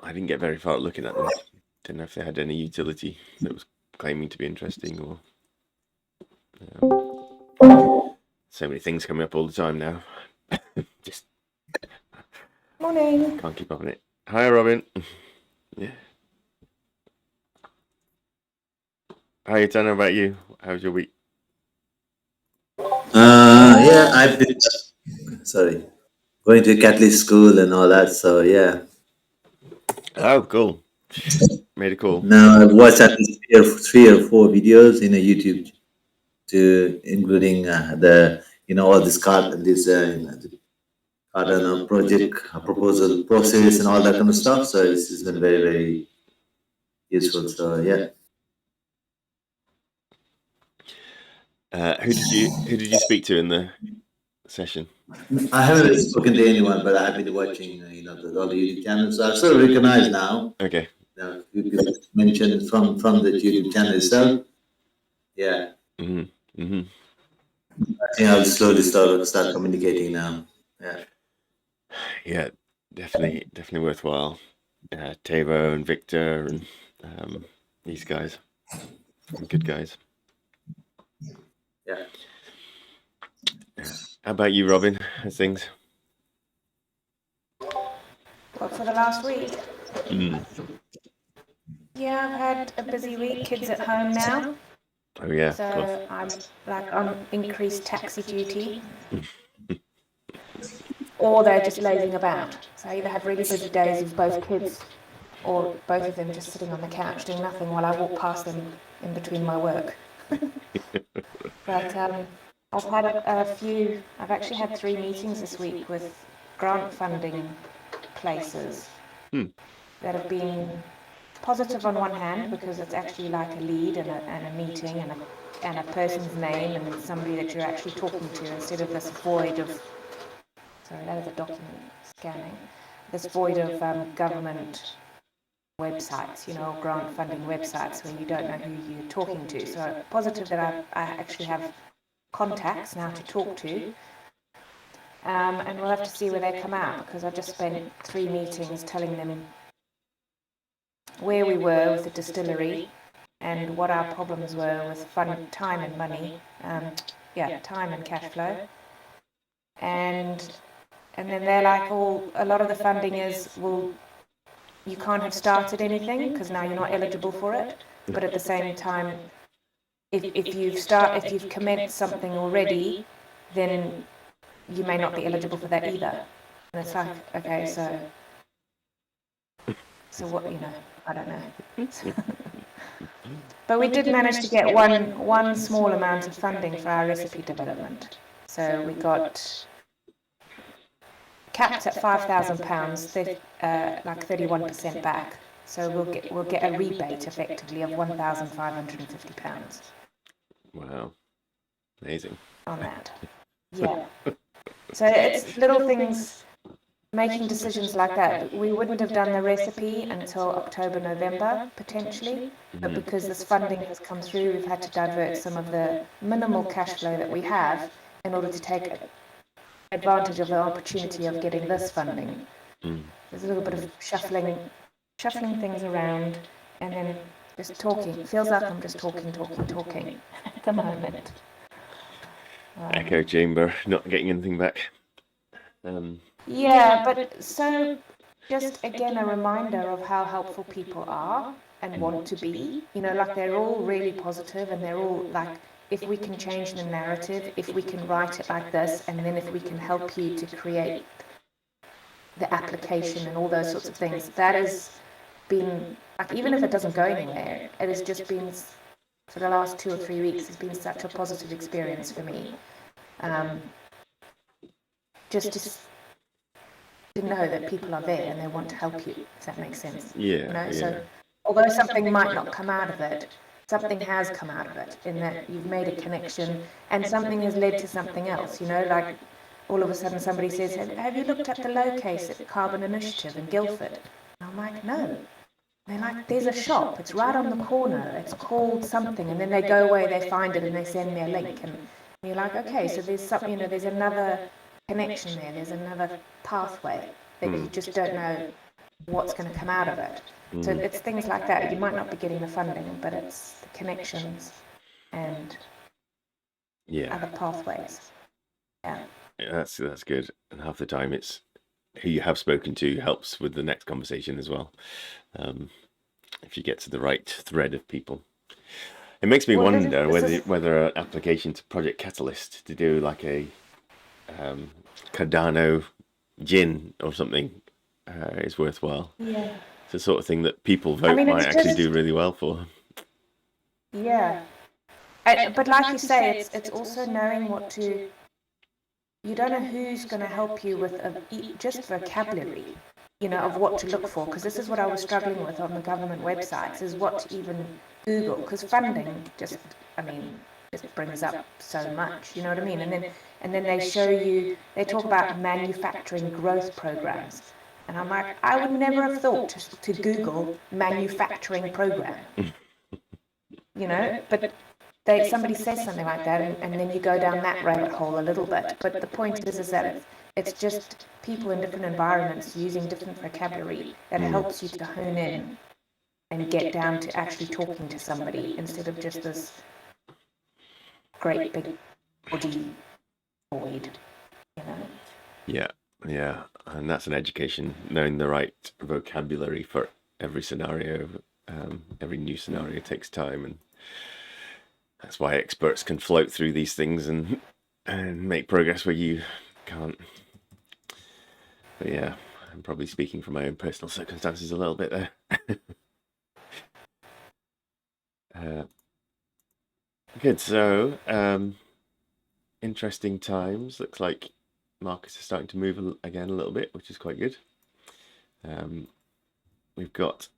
I didn't get very far looking at them. Didn't know if they had any utility that was claiming to be interesting or. So many things coming up all the time now. Just Morning. can't keep up on it. Hi, Robin. Yeah. Hi, Ethan. How about you? How's your week? Yeah, I've been going to Catalyst school and all that. So yeah, Oh, cool. Made a call. now I've watched at least three or four videos in a YouTube, to including the all this the Cardano project proposal process and all that kind of stuff. So it's been very very useful. So yeah. Who did you speak to in the session? I haven't really spoken to anyone, but I have been watching, all the YouTube channels. So I've sort of recognized now. Okay. You mentioned from the YouTube channel itself. Yeah. Mm-hmm. I think I'll slowly start communicating now. Yeah. Yeah, definitely worthwhile. Tavo and Victor and these guys, good guys. Yeah. How about you, Robin? How's things? What, for the last week? Yeah, I've had a busy week. Kids at home now. Oh yeah. So I'm on increased taxi duty. Or they're just lazing about. So I either have really busy days of both kids or both of them just sitting on the couch doing nothing while I walk past them in between my work. But I've had I've actually had 3 meetings this week with grant funding places that have been positive on one hand because it's actually like a lead and a meeting and a person's name and somebody that you're actually talking to instead of this void of, sorry, that is a document scanning, this void of government websites, grant funding websites where you don't know who you're talking to. So positive that I actually have contacts now to talk to. And we'll have to see where they come out because I just spent 3 meetings telling them where we were with the distillery and what our problems were with time and money, time and cash flow. And then they're like, a lot of the funding is, well, you can't have started anything because now you're not eligible for it. But at the same time, if you've commenced something already, then you may not be eligible for that either. And it's like, okay, so what, I don't know. But we did manage to get one small amount of funding for our recipe development. So we got capped at £5,000, like 31% back. So we'll get a rebate effectively of £1,550. Wow, amazing. On that, yeah. So it's little things, making decisions like that. We wouldn't have done the recipe until October, November potentially, but because this funding has come through, we've had to divert some of the minimal cash flow that we have in order to take advantage of the opportunity of getting this funding. There's a little bit of shuffling things around and then just talking. It feels like I'm just talking at the moment. Echo chamber, not getting anything back. Yeah, but so just again a reminder of how helpful people are and want to be. Like they're all really positive and they're all like, if we can change the narrative, if we can write it like this, and then if we can help you to create the application and all those sorts of things, that has been, like, even if it doesn't go anywhere, it has just been, for the last 2 or 3 weeks, has been such a positive experience for me. Just to know that people are there and they want to help you, if that makes sense. Yeah. So although something might not come out of it, something has come out of it in that you've made a connection and something has led to something else, like all of a sudden somebody says, have you looked at the low case at the Carbon Initiative in Guildford? And I'm like, no. They're like, there's a shop, it's right on the corner, it's called something, and then they go away, they find it and they send me a link, and you're like, okay, so there's something, there's another connection there's another pathway that you just don't know what's going to come out of it. So it's things like that. You might not be getting the funding, but it's the connections and other pathways. Yeah, that's good. And half the time, it's who you have spoken to helps with the next conversation as well. If you get to the right thread of people, it makes me wonder whether an application to Project Catalyst to do like a Cardano gin or something is worthwhile. Yeah, it's the sort of thing that people vote might actually do really well for. Yeah, but like you say, it's also knowing what to. You don't know who's going to help you with just vocabulary, of what to look for. Because this is what I was struggling with on the government websites, is what to even Google. Because funding just brings up so much. You know what I mean? And then they talk about manufacturing growth programs. And I'm like, I would never have thought to Google manufacturing program. But somebody says something like that, and then you go down that rabbit hole a little bit. But the point is that it's just people in different environments using different vocabulary that helps you to hone in and get down to actually talking to somebody instead of just this great big body void, Yeah, and that's an education, knowing the right vocabulary for every scenario. Every new scenario takes time, and that's why experts can float through these things and make progress where you can't. But yeah, I'm probably speaking from my own personal circumstances a little bit there. Good. So, interesting times. Looks like markets are starting to move again a little bit, which is quite good. We've got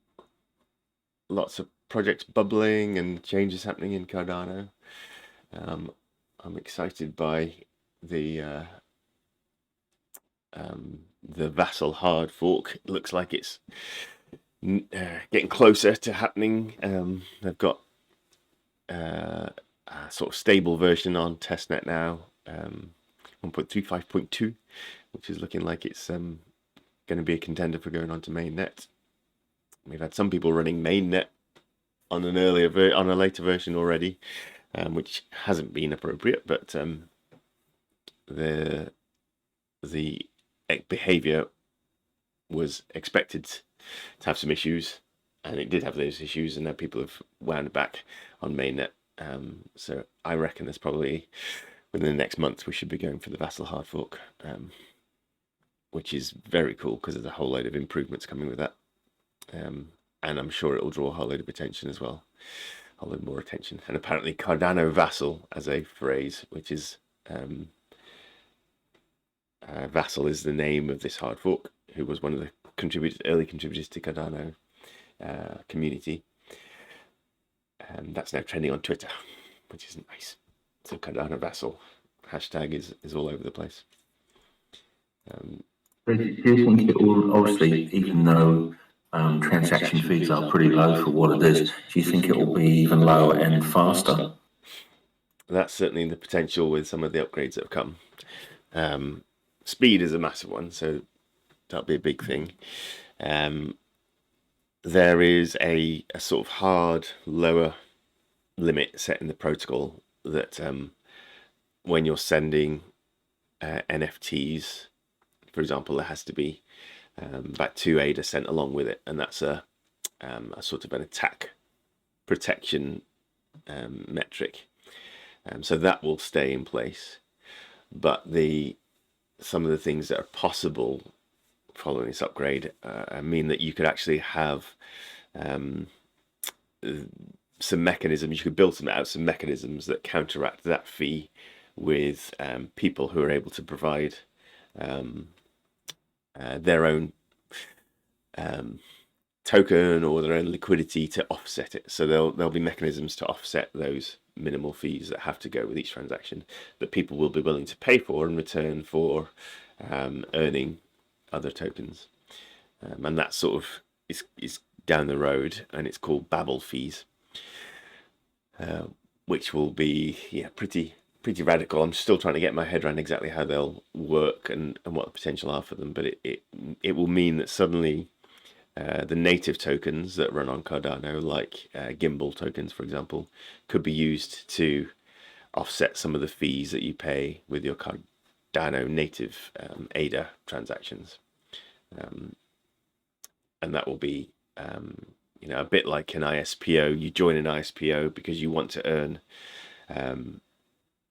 lots of projects bubbling and changes happening in Cardano. I'm excited by the Vasil hard fork. It looks like it's getting closer to happening. They've got a sort of stable version on testnet now, 1.35.2, which is looking like it's going to be a contender for going on to mainnet. We've had some people running mainnet on an on a later version already, which hasn't been appropriate, but the behavior was expected to have some issues, and it did have those issues, and now people have wound back on mainnet. So I reckon there's probably within the next month we should be going for the Vasil hard fork, which is very cool because there's a whole load of improvements coming with that. And I'm sure it will draw a whole load of attention as well, a lot more attention. And apparently Cardano Vasil as a phrase, which is Vasil is the name of this hard fork, who was one of the early contributors to Cardano community. That's now trending on Twitter, which is nice. So Cardano Vasil hashtag is all over the place. Do you think it will, obviously, even though transaction fees are pretty low for what it is, do you think it will be even lower and faster? That's certainly the potential with some of the upgrades that have come. Speed is a massive one, so that'll be a big thing. There is a sort of hard lower limit set in the protocol that when you're sending NFTs, for example, there has to be about 2 ADA sent along with it, and that's a sort of an attack protection metric. So that will stay in place, but some of the things that are possible following this upgrade mean that you could actually have some mechanisms. You could build some mechanisms that counteract that fee with people who are able to provide their own token or their own liquidity to offset it. So there'll be mechanisms to offset those minimal fees that have to go with each transaction that people will be willing to pay for in return for earning other tokens. And that sort of is down the road, and it's called Babel fees, which will be pretty radical. I'm still trying to get my head around exactly how they'll work and what the potential are for them, but it will mean that suddenly the native tokens that run on Cardano, like gimbal tokens, for example, could be used to offset some of the fees that you pay with your Cardano native ADA transactions. And that will be, a bit like an ISPO. You join an ISPO because you want to earn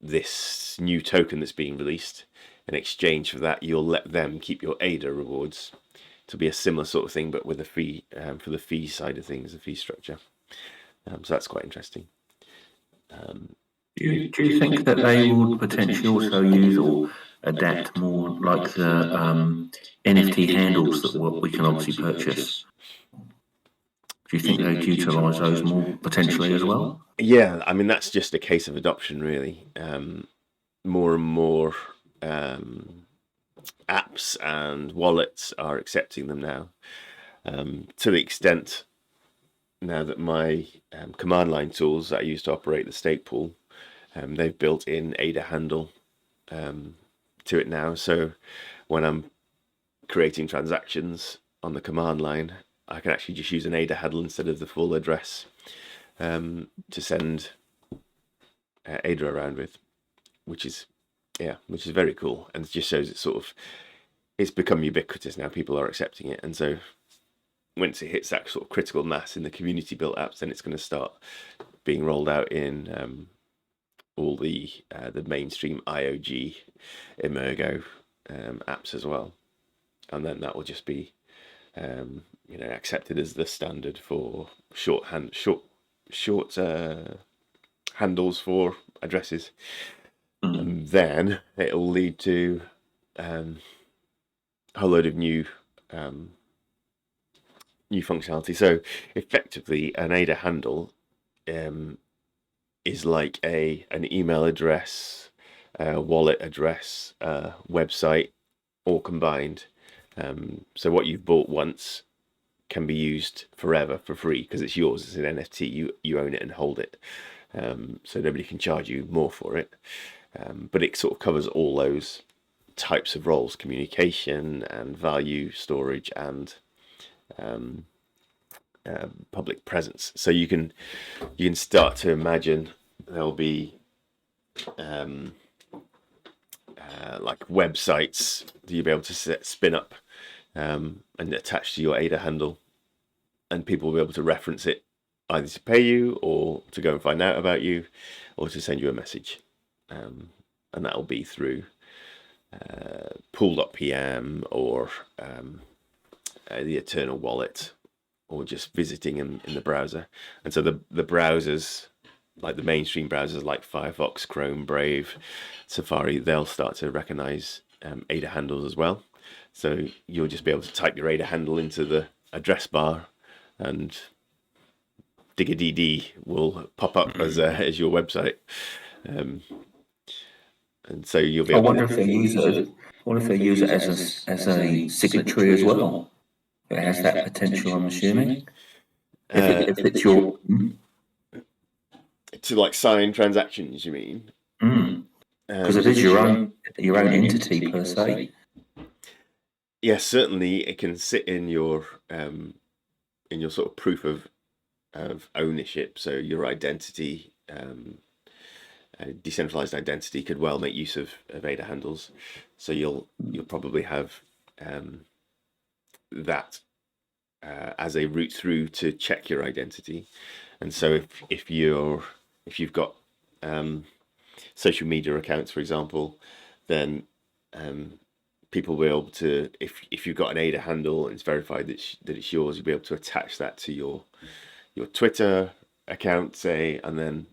this new token that's being released. In exchange for that, you'll let them keep your ADA rewards. To be a similar sort of thing, but with a fee for the fee side of things, the fee structure. So that's quite interesting. Do you think that they would potentially also use or adapt more like the NFT handles that we can obviously purchase? Do you think they'd utilise those more potentially as well? Yeah, I mean, that's just a case of adoption, really. More and more apps and wallets are accepting them now, to the extent now that my command line tools that I use to operate the stake pool, they've built in ADA handle to it now. So when I'm creating transactions on the command line, I can actually just use an ADA handle instead of the full address to send ADA around with, which is very cool, and it just shows it's become ubiquitous now. People are accepting it, and so once it hits that sort of critical mass in the community built apps, then it's going to start being rolled out in all the mainstream IOG Emergo apps as well, and then that will just be accepted as the standard for short handles for addresses. And then it'll lead to a whole load of new functionality. So effectively, an ADA handle is like an email address, wallet address, website, all combined. So what you've bought once can be used forever for free because it's yours. It's an NFT. You own it and hold it. So nobody can charge you more for it. But it sort of covers all those types of roles: communication and value storage and public presence. So you can start to imagine there'll be like websites that you'll be able to spin up and attach to your ADA handle, and people will be able to reference it either to pay you or to go and find out about you or to send you a message. And that'll be through pool.pm or the Eternal wallet, or just visiting in the browser. And so the browsers, like the mainstream browsers like Firefox, Chrome, Brave, Safari, they'll start to recognize ADA handles as well. So you'll just be able to type your ADA handle into the address bar, and DD will pop up as your website. And so you'll be able wonder if they use it as a signatory as well. It has that potential, I'm assuming. If it's your to like sign transactions, you mean? Because it is your own entity per se. Yes, certainly it can sit in your sort of proof of ownership. So your identity, decentralized identity, could well make use of ADA handles. So you'll probably have that as a route through to check your identity. And so if you've got social media accounts, for example, then people will be able to, if you've got an ADA handle and it's verified that it's yours, you'll be able to attach that to your Twitter account, say, and then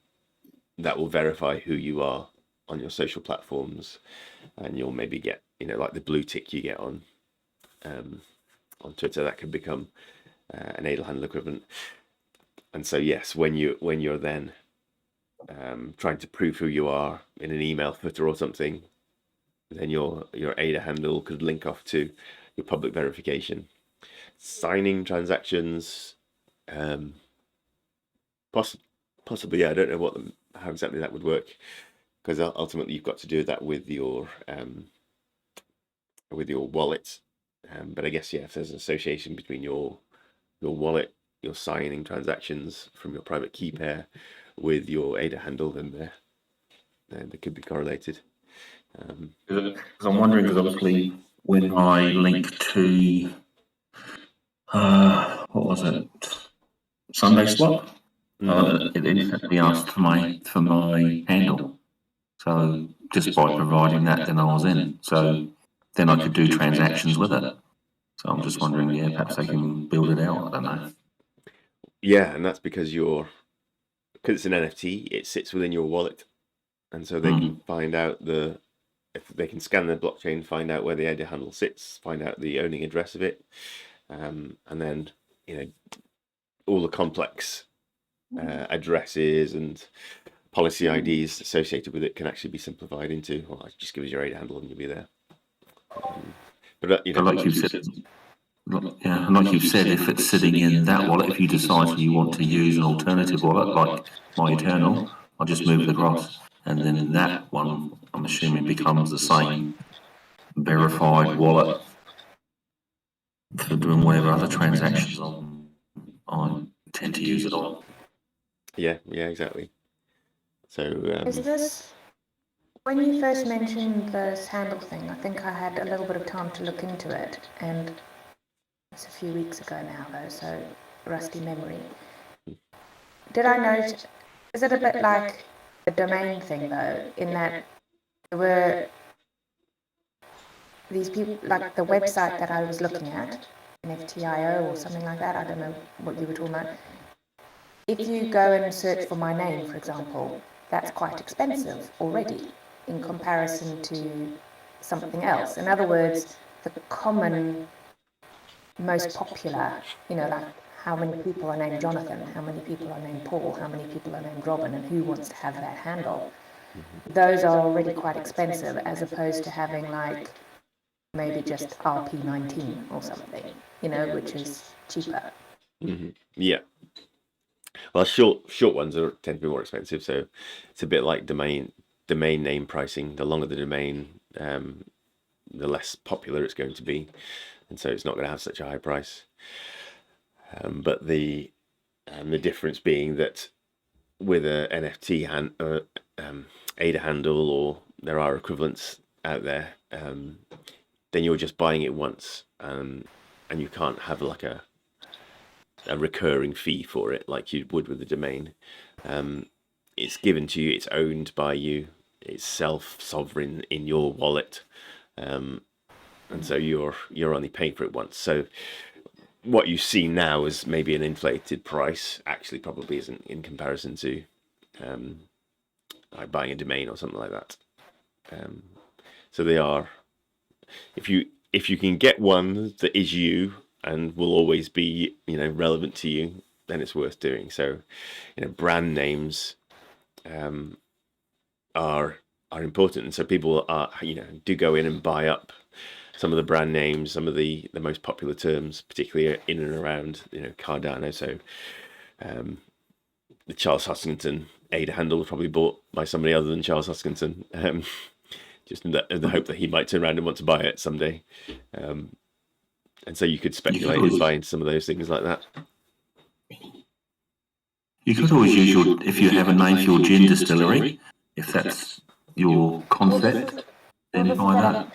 that will verify who you are on your social platforms, and you'll maybe get, like the blue tick you get on Twitter, that could become an ADA handle equivalent. And so yes, when you're then trying to prove who you are in an email footer or something, then your ADA handle could link off to your public verification. Signing transactions, possibly. I don't know how exactly that would work, because ultimately you've got to do that with your wallet. But I guess if there's an association between your your wallet, you're signing transactions from your private key pair with your ADA handle, then they could be correlated. Because I'm wondering, because obviously when I link to what was it, Sunday Swap, it instantly asked for my handle. So just by providing that, then I was in. So then I could do transactions with it. So I'm just wondering, yeah, perhaps they can build it out. I don't know. Yeah, and that's because it's an NFT, it sits within your wallet, and so they can find out if they can scan the blockchain, find out where the ADA handle sits, find out the owning address of it, and then all the complex addresses and policy IDs associated with it can actually be simplified into, well, just give us your ADA handle and you'll be there. But like you said, yeah, and like you've said, if it's sitting in that wallet, if you decide you want to use an alternative wallet like My Eternal, I'll just move it across, and then that one, I'm assuming, becomes the same verified wallet for doing whatever other transactions I tend to use it on. Yeah, exactly. So Is this, when you first mentioned this handle thing, I think I had a little bit of time to look into it, and it's a few weeks ago now though, so rusty memory. Did I note, is it a bit like the domain thing though, in that there were these people, like the website that I was looking at, NFTIO or something like that, I don't know what you were talking about. If you go and search for my name, for example, that's quite expensive already in comparison to something else. In other words, the common, most popular, like how many people are named Jonathan, how many people are named Paul, how many people are named Robin, and who wants to have that handle. Those are already quite expensive, as opposed to having like maybe just RP19 or something, which is cheaper. Yeah. Well, short ones tend to be more expensive, so it's a bit like domain name pricing. The longer the domain, the less popular it's going to be, and so it's not going to have such a high price. But the difference being that with a NFT ADA handle, or there are equivalents out there, then you're just buying it once, and you can't have like a recurring fee for it like you would with the domain. It's given to you, it's owned by you, it's self-sovereign in your wallet, and so you're only paying for it once. So what you see now is maybe an inflated price, actually probably isn't, in comparison to like buying a domain or something like that. So they are, if you can get one that is you and will always be relevant to you, then it's worth doing. So brand names are important, and so people are do go in and buy up some of the brand names, some of the most popular terms, particularly in and around Cardano. So the Charles Hoskinson ADA handle was probably bought by somebody other than Charles Hoskinson, just in the hope that he might turn around and want to buy it someday. And so you could speculate in buying some of those things like that. You could always use if you have a name for your gin distillery, if that's your concept, then buy that.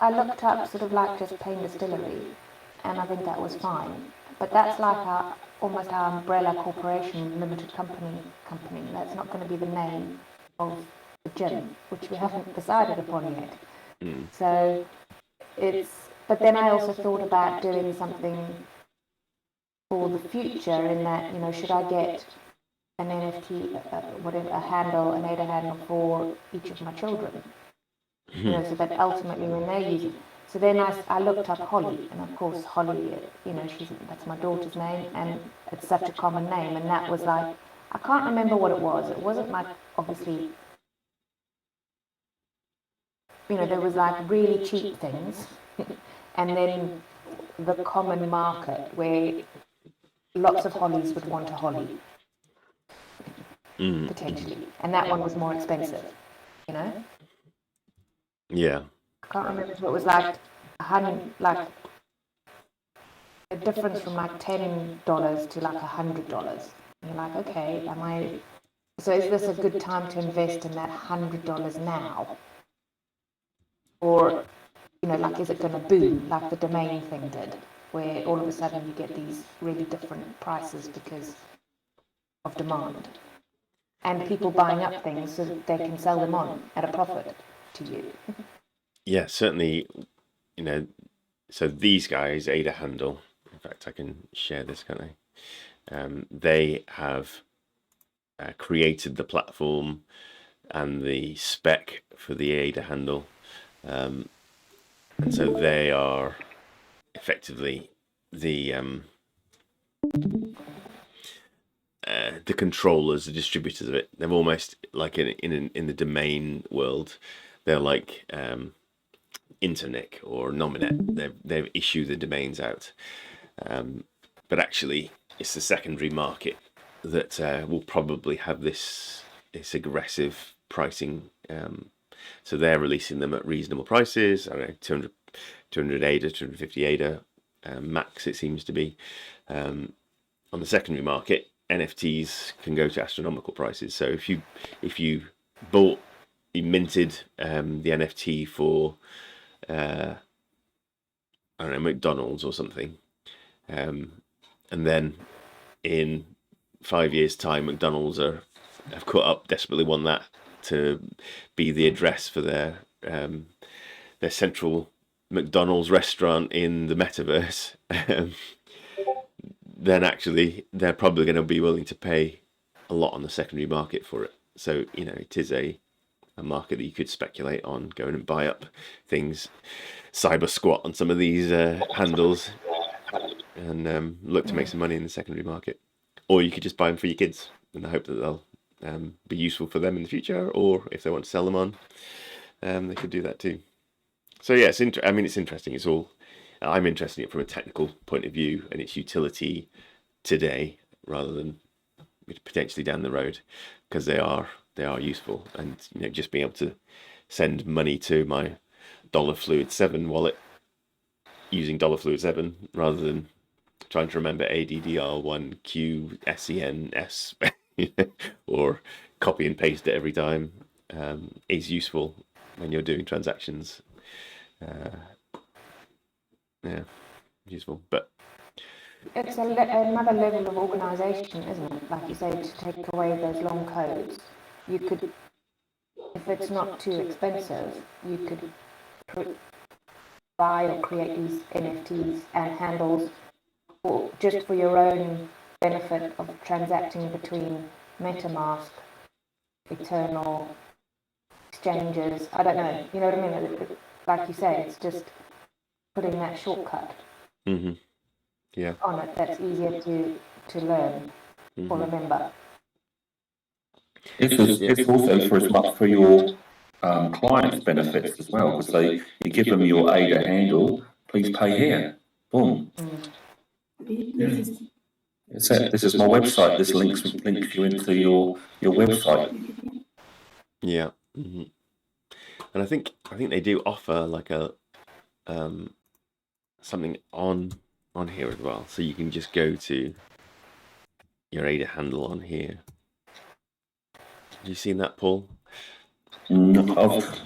I looked up sort of like just plain distillery, and I think that was fine. But that's like almost our umbrella corporation, limited company. That's not going to be the name of the gin, which we haven't decided upon yet. So but then I also thought about doing something for the future, in that, should I get an NFT, a handle, an ADA handle for each of my children? So that ultimately when they use it. So then I looked up Holly, and of course Holly, that's my daughter's name, and it's such a common name, and that was like, I can't remember what it was. It wasn't like, obviously, there was like really cheap things, and then the common market where lots of Hollies would want a Holly, potentially, and that one was more expensive, Yeah. I can't remember if it was like 100, like a difference from like $10 to like $100. And you're like, okay, so is this a good time to invest in that $100 now? Or, like, is it going to boom like the domain thing did, where all of a sudden you get these really different prices because of demand and people buying up things so that they can sell them on at a profit to you? Yeah, certainly, so these guys, Ada Handle, in fact, I can share this, can't I? They have created the platform and the spec for the Ada Handle. And so they are effectively the controllers, the distributors of it. They're almost like in the domain world, they're like Internic or Nominet. They issue the domains out, but actually it's the secondary market that will probably have this aggressive pricing. So they're releasing them at reasonable prices. I don't know, 200 ADA, 250 ADA max, it seems to be. On the secondary market, NFTs can go to astronomical prices. So if you minted the NFT for I don't know, McDonald's or something, and then in 5 years' time, McDonald's have caught up, desperately want that to be the address for their central McDonald's restaurant in the metaverse. Then actually they're probably going to be willing to pay a lot on the secondary market for it. So it is a market that you could speculate on, going and buy up things, cyber squat on some of these handles, and look to make some money in the secondary market. Or you could just buy them for your kids in the hope that they'll be useful for them in the future, or if they want to sell them on, they could do that too. So yeah, it's interesting. It's all, I'm interested in it from a technical point of view and its utility today rather than potentially down the road, because they are useful. And just being able to send money to my Dollar Fluid 7 wallet using Dollar Fluid 7 rather than trying to remember ADDR1Q SENS or copy and paste it every time is useful when you're doing transactions. Useful, but it's another level of organisation, isn't it? Like you say, to take away those long codes, you could, if it's not too expensive, you could buy or create these NFTs and handles just for your own benefit of transacting between MetaMask, Eternal, exchanges. I don't know, you know what I mean? Like you say, it's just putting that shortcut on it that's easier to learn or remember. It's also for as much for your clients' benefits as well, because you give them your ADA handle, please pay here, boom. This is my website. This links you into your website. Yeah, and I think they do offer like a something on here as well, so you can just go to your ADA handle on here. Have you seen that, Paul? No,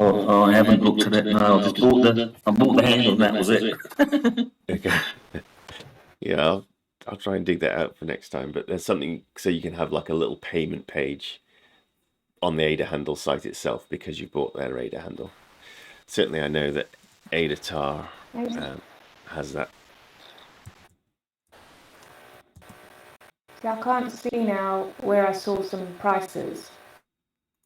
I haven't looked at it. No, I just bought the handle and that was it. Okay. Yeah, I'll try and dig that out for next time. But there's something so you can have like a little payment page on the ADA handle site itself because you bought their ADA handle. Certainly, I know that ADATAR has that. See, I can't see now where I saw some prices,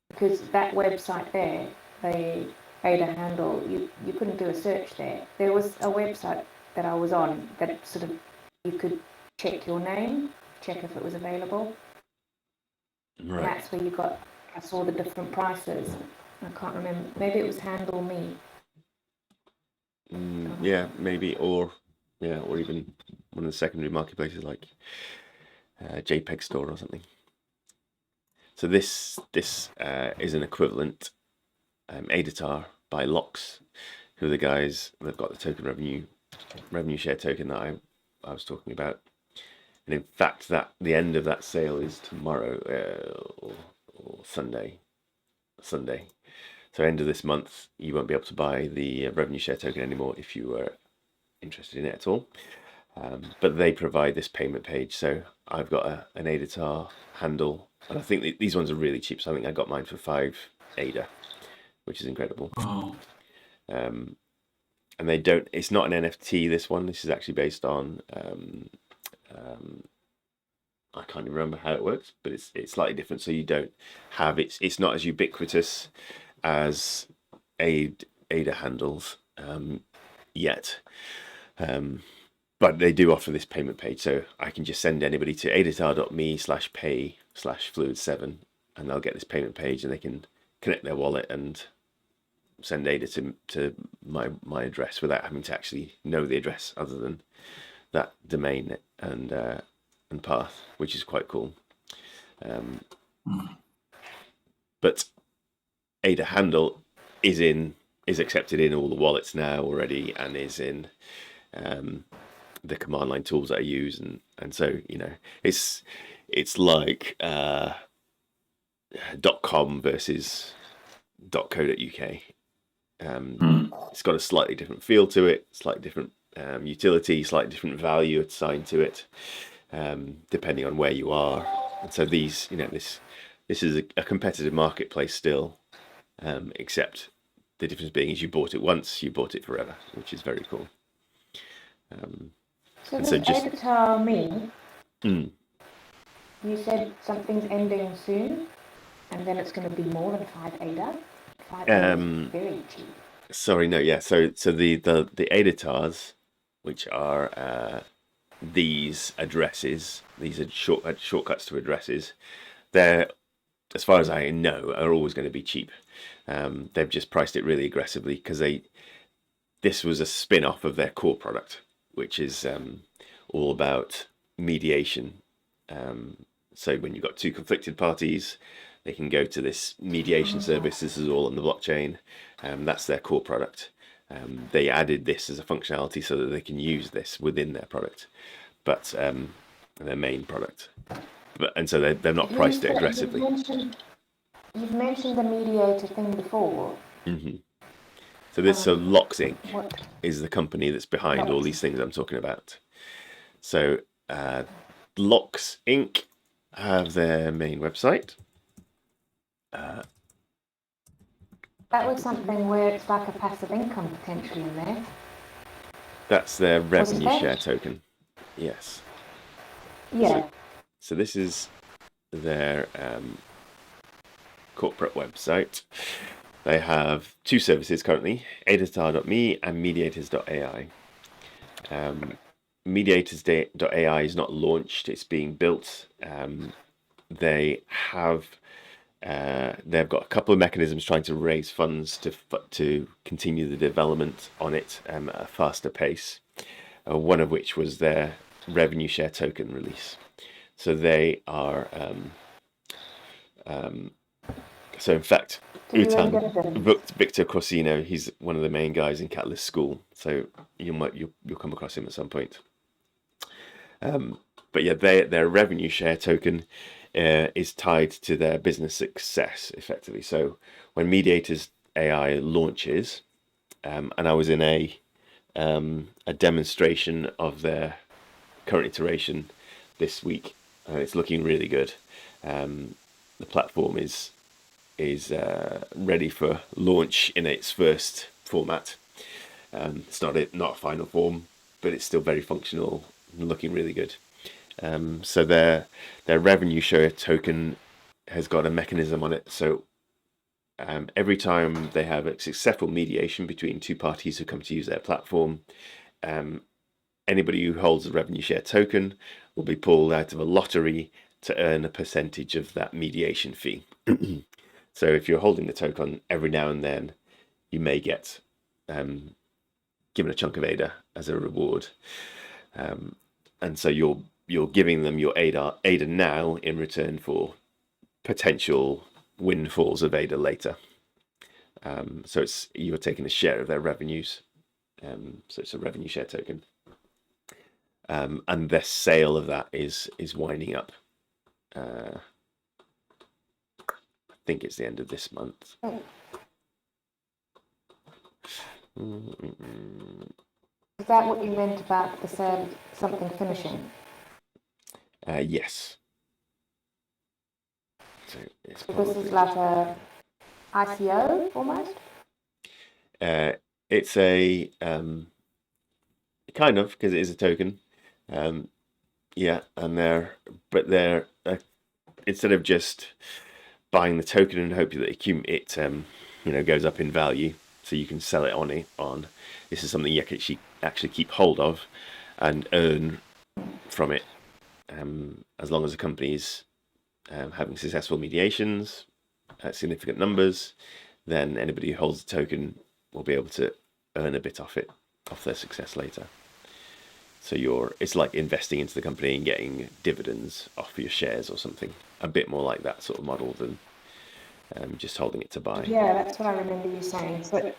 because that website there, the ADA handle, you couldn't do a search there. There was a website that I was on that sort of, you could check your name, check if it was available. Right. And that's where I saw the different prices. I can't remember. Maybe it was Handle Me. Yeah, maybe, or even one of the secondary marketplaces like JPEG Store or something. So this is an equivalent ADATAR by Loxe, who are the guys that have got the token revenue share token that I was talking about. And in fact, that the end of that sale is tomorrow or Sunday. So end of this month, you won't be able to buy the revenue share token anymore if you were interested in it at all. But they provide this payment page. So I've got an ADATAR handle, and I think these ones are really cheap. So I think I got mine for 5 ADA, which is incredible. Oh. And they don't. It's not an NFT. This one. This is actually based on. I can't even remember how it works, but it's slightly different. So you don't have it's not as ubiquitous as ADA handles yet. But they do offer this payment page, so I can just send anybody to adatar.me/pay/fluid7, and they'll get this payment page, and they can connect their wallet and send ADA to my address without having to actually know the address, other than that domain and path, which is quite cool. But ADA handle is accepted in all the wallets now already, and is in the command line tools that I use, and so it's like .com versus .co.uk. It's got a slightly different feel to it, slightly different utility, slightly different value assigned to it, depending on where you are. And so these, this is a competitive marketplace still, except the difference being is you bought it once, you bought it forever, which is very cool. So this ADATAR me, you said something's ending soon, and then it's going to be more than 5 ADA. 5 ADA is very cheap. Sorry, no, yeah. So the ADATARs, which are these addresses, these are shortcuts to addresses. They're, as far as I know, are always going to be cheap. They've just priced it really aggressively because this was a spin-off of their core product, which is all about mediation. So when you've got two conflicted parties, they can go to this mediation service. This is all on the blockchain. That's their core product. They added this as a functionality so that they can use this within their product, but their main product. And so they've not priced it aggressively. You've mentioned the mediator thing before. So Loxe Inc. is the company that's behind all these things I'm talking about. So Loxe Inc. have their main website. That was something where it's like a passive income potentially in there. That's their revenue share token. Yes. Yeah. So this is their corporate website. They have 2 services currently, ADATAR.me and mediators.ai. Mediators.ai is not launched, it's being built. They've got a couple of mechanisms trying to raise funds to continue the development on it at a faster pace. One of which was their revenue share token release. So they are. So in fact, Victor Corsino, he's one of the main guys in Catalyst School. So you'll come across him at some point. But yeah, their revenue share token is tied to their business success, effectively. So when Mediators AI launches, and I was in a demonstration of their current iteration this week, and it's looking really good. The platform is ready for launch in its first format. It's not a final form, but it's still very functional and looking really good. So their revenue share token has got a mechanism on it. So every time they have a successful mediation between 2 parties who come to use their platform, anybody who holds a revenue share token will be pulled out of a lottery to earn a percentage of that mediation fee. So if you're holding the token, every now and then you may get given a chunk of ADA as a reward. And so you're giving them your ADA now in return for potential windfalls of ADA later. So you're taking a share of their revenues. So it's a revenue share token. and the sale of that is winding up. I think it's the end of this month. Is that what you meant about the sale, something finishing? Yes. So it's So this is like a ICO almost? it's a kind of, because it is a token. Yeah, and they're instead of just buying the token and hoping that it goes up in value, so you can sell it on. This is something you can actually keep hold of and earn from it, as long as the company's having successful mediations at significant numbers. Then anybody who holds the token will be able to earn a bit off their success later. So it's like investing into the company and getting dividends off your shares or something. A bit more like that sort of model than just holding it to buy. Yeah, that's what I remember you saying. But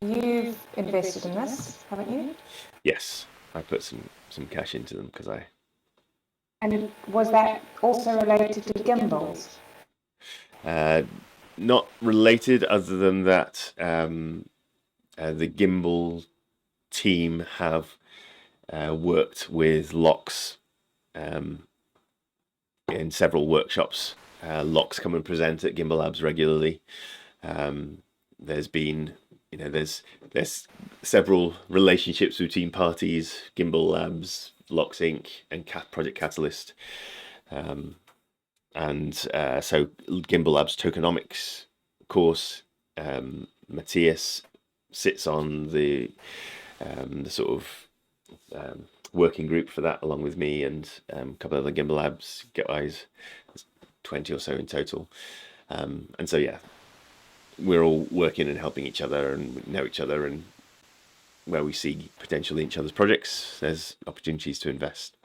you've invested in this, haven't you? Yes, I put some cash into them because I. And was that also related to gimbals? Not related, other than that the gimbal team have worked with Loxe in several workshops. Loxe come and present at Gimbal Labs regularly. There's been, there's several relationships between parties: Gimbal Labs, Loxe Inc, and Project Catalyst. And so Gimbal Labs tokenomics course, Matthias sits on the sort of working group for that, along with me and a couple of other Gimbal Labs guys. There's 20 or so in total. And so yeah, we're all working and helping each other, and we know each other, and where we see potential in each other's projects, there's opportunities to invest.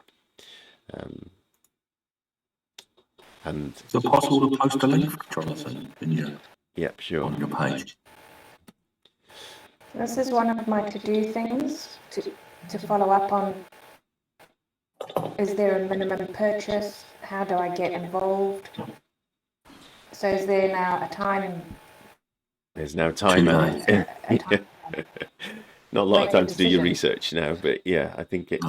And is it possible to post a link, Jonathan, sure, on your page? This is one of my to-do things to follow up on. Is there a minimum purchase? How do I get involved? So is there now a time? There's now time. Not a lot of time to do your research now, but yeah, I think it's.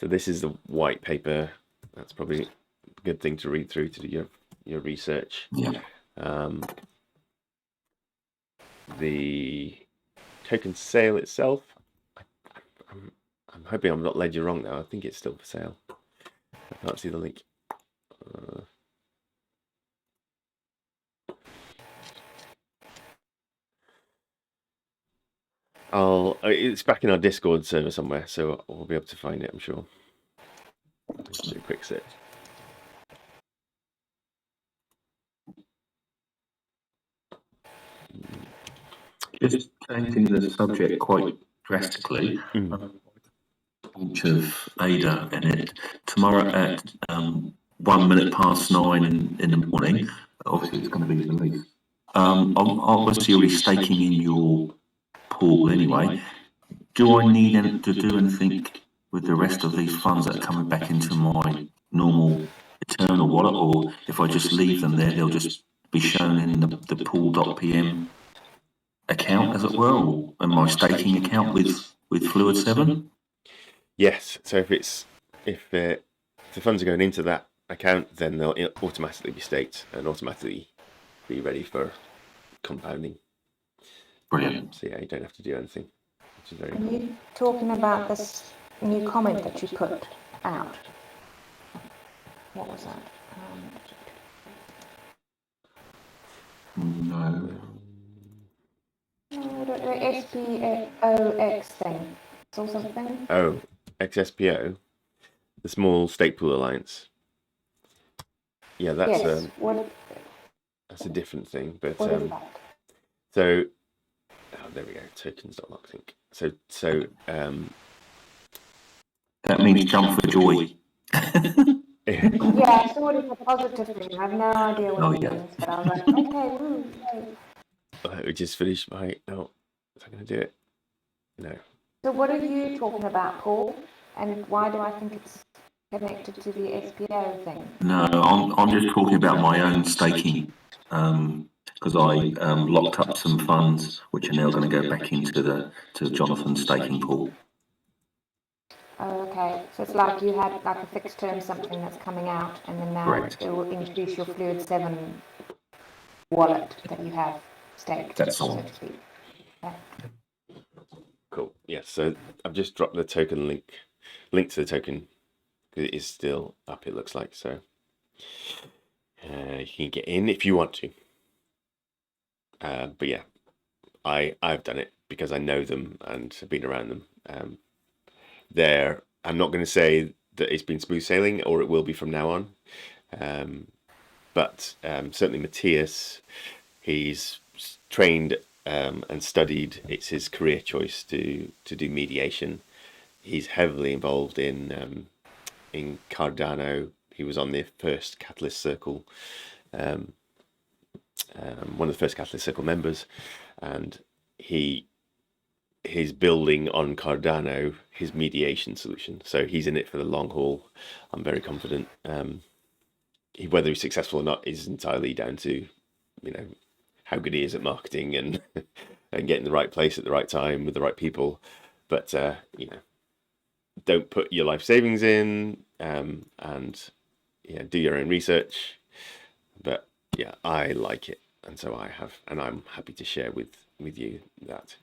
So this is the white paper. That's probably a good thing to read through to do your research. Yeah. The token sale itself, I'm hoping I'm not led you wrong now. I think it's still for sale. I can't see the link. It's back in our Discord server somewhere, so we'll be able to find it, I'm sure. Let's do a quick search. Just changing the subject quite drastically. Bunch of ADA in it tomorrow at 1 minute past 9 in the morning. Obviously, it's going to be released. I'm obviously already staking in your pool anyway. Do I need to do anything with the rest of these funds that are coming back into my normal Eternal wallet, or if I just leave them there, they'll just be shown in the pool.pm account, as it were, or in my staking account with Fluid 7? Yes. So if the funds are going into that account, then they'll automatically be staked and automatically be ready for compounding. Brilliant. So yeah, you don't have to do anything, which is very Are you talking about this new comment that you put out? What was that? No. The SPOX thing or something? Oh, XSPO, the Small Stake Pool Alliance. Yeah, that's yes. that's a different thing. But what is that? so there we go. Tokens.loxe Inc. So that means jump for joy. Yeah, I thought it was a positive thing. I have no idea what it means, but I was like, okay, we just finished my. Oh, is that going to do it? No. So what are you talking about, Paul? And why do I think it's connected to the SPO thing? No, I'm just talking about my own staking, because I locked up some funds which are now going to go back into the Jonathan staking pool. Oh, okay. So it's like you had like a fixed term something that's coming out, and then now Correct. it will introduce your Fluid 7 wallet that you have staked, That's so all. to speak. Okay. Cool. Yeah. So I've just dropped the token link to the token. It is still up, it looks like. So you can get in if you want to. But yeah, I've done it because I know them and have been around them. I'm not going to say that it's been smooth sailing, or it will be from now on. But certainly Matthias, he's trained and studied. It's his career choice to do mediation. He's heavily involved in Cardano. He was on the first Catalyst Circle, one of the first Catalyst Circle members, and he's building on Cardano his mediation solution. So he's in it for the long haul. I'm very confident. Whether he's successful or not is entirely down to, how good he is at marketing and and getting the right place at the right time with the right people. But don't put your life savings in, and do your own research. But yeah, I like it, and so I have, and I'm happy to share with you that.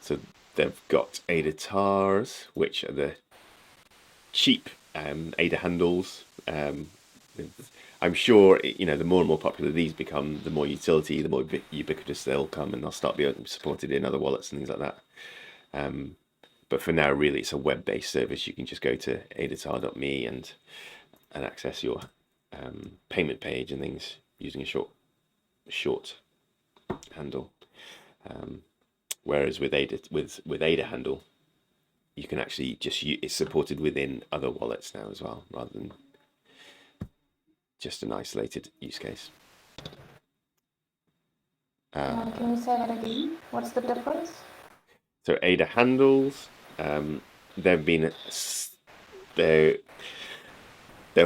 So they've got ADATARs, which are the cheap ADA handles. I'm sure the more and more popular these become, the more utility, the more ubiquitous they'll come, and they'll start being supported in other wallets and things like that. But for now, really, it's a web-based service. You can just go to adatar.me and access your payment page and things using a short handle. Whereas with ADA handle, you can actually it's supported within other wallets now as well, rather than just an isolated use case. Can you say that again? What's the difference? So ADA handles, they're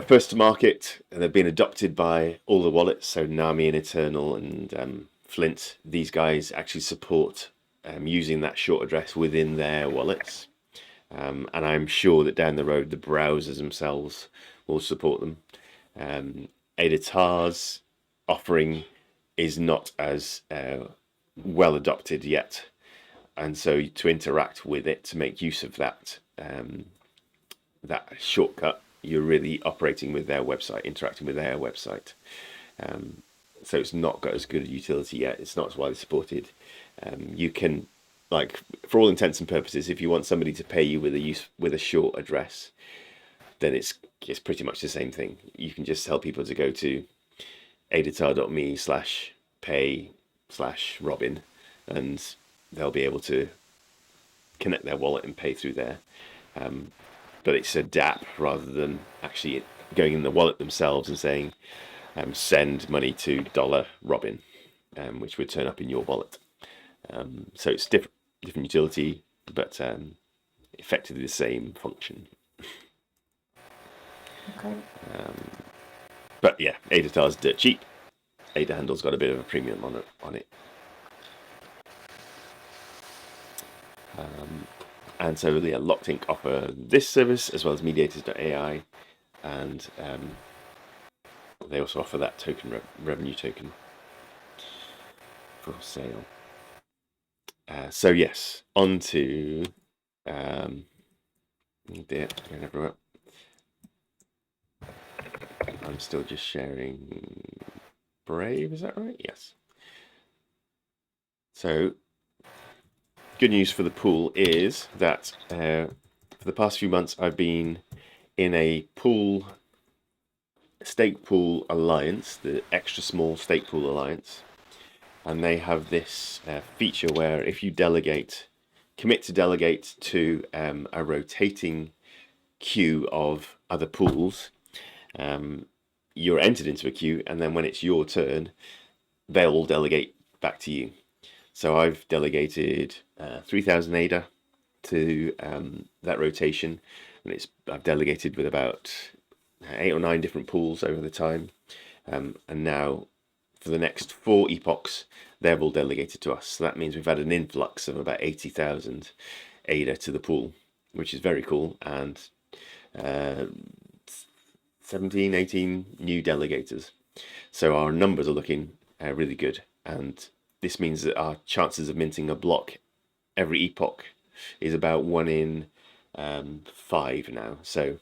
first to market, and they've been adopted by all the wallets. So Nami and Eternal and Flint, these guys actually support using that short address within their wallets. And I'm sure that down the road, the browsers themselves will support them. ADATAR's offering is not as well adopted yet. And so to interact with it, to make use of that shortcut, you're really operating with their website, interacting with their website. So it's not got as good a utility yet. It's not as widely supported. You can, for all intents and purposes, if you want somebody to pay you with a short address, then it's pretty much the same thing. You can just tell people to go to adatar.me/pay/Robin, and they'll be able to connect their wallet and pay through there. But it's a DApp rather than actually going in the wallet themselves and saying, send money to $Robin, which would turn up in your wallet. So it's different utility, but effectively the same function. Okay. But yeah, ADATAR's dirt cheap. ADA handle's got a bit of a premium on it. And so yeah, Loxe Inc offer this service as well as mediators.ai, and they also offer that token revenue token for sale. So yes, on to going everywhere. I'm still just sharing Brave, is that right? Yes. So good news for the pool is that for the past few months I've been in a stake pool alliance, the extra small stake pool alliance, and they have this feature where if you commit to delegate to a rotating queue of other pools, you're entered into a queue, and then when it's your turn, they'll all delegate back to you. So I've delegated 3,000 ADA to that rotation, and I've delegated with about 8 or 9 different pools over the time, and now for the next 4 epochs they're all delegated to us. So that means we've had an influx of about 80,000 ADA to the pool, which is very cool, and 17, 18 new delegators. So our numbers are looking really good, and this means that our chances of minting a block every epoch is about 1 in 5 now. So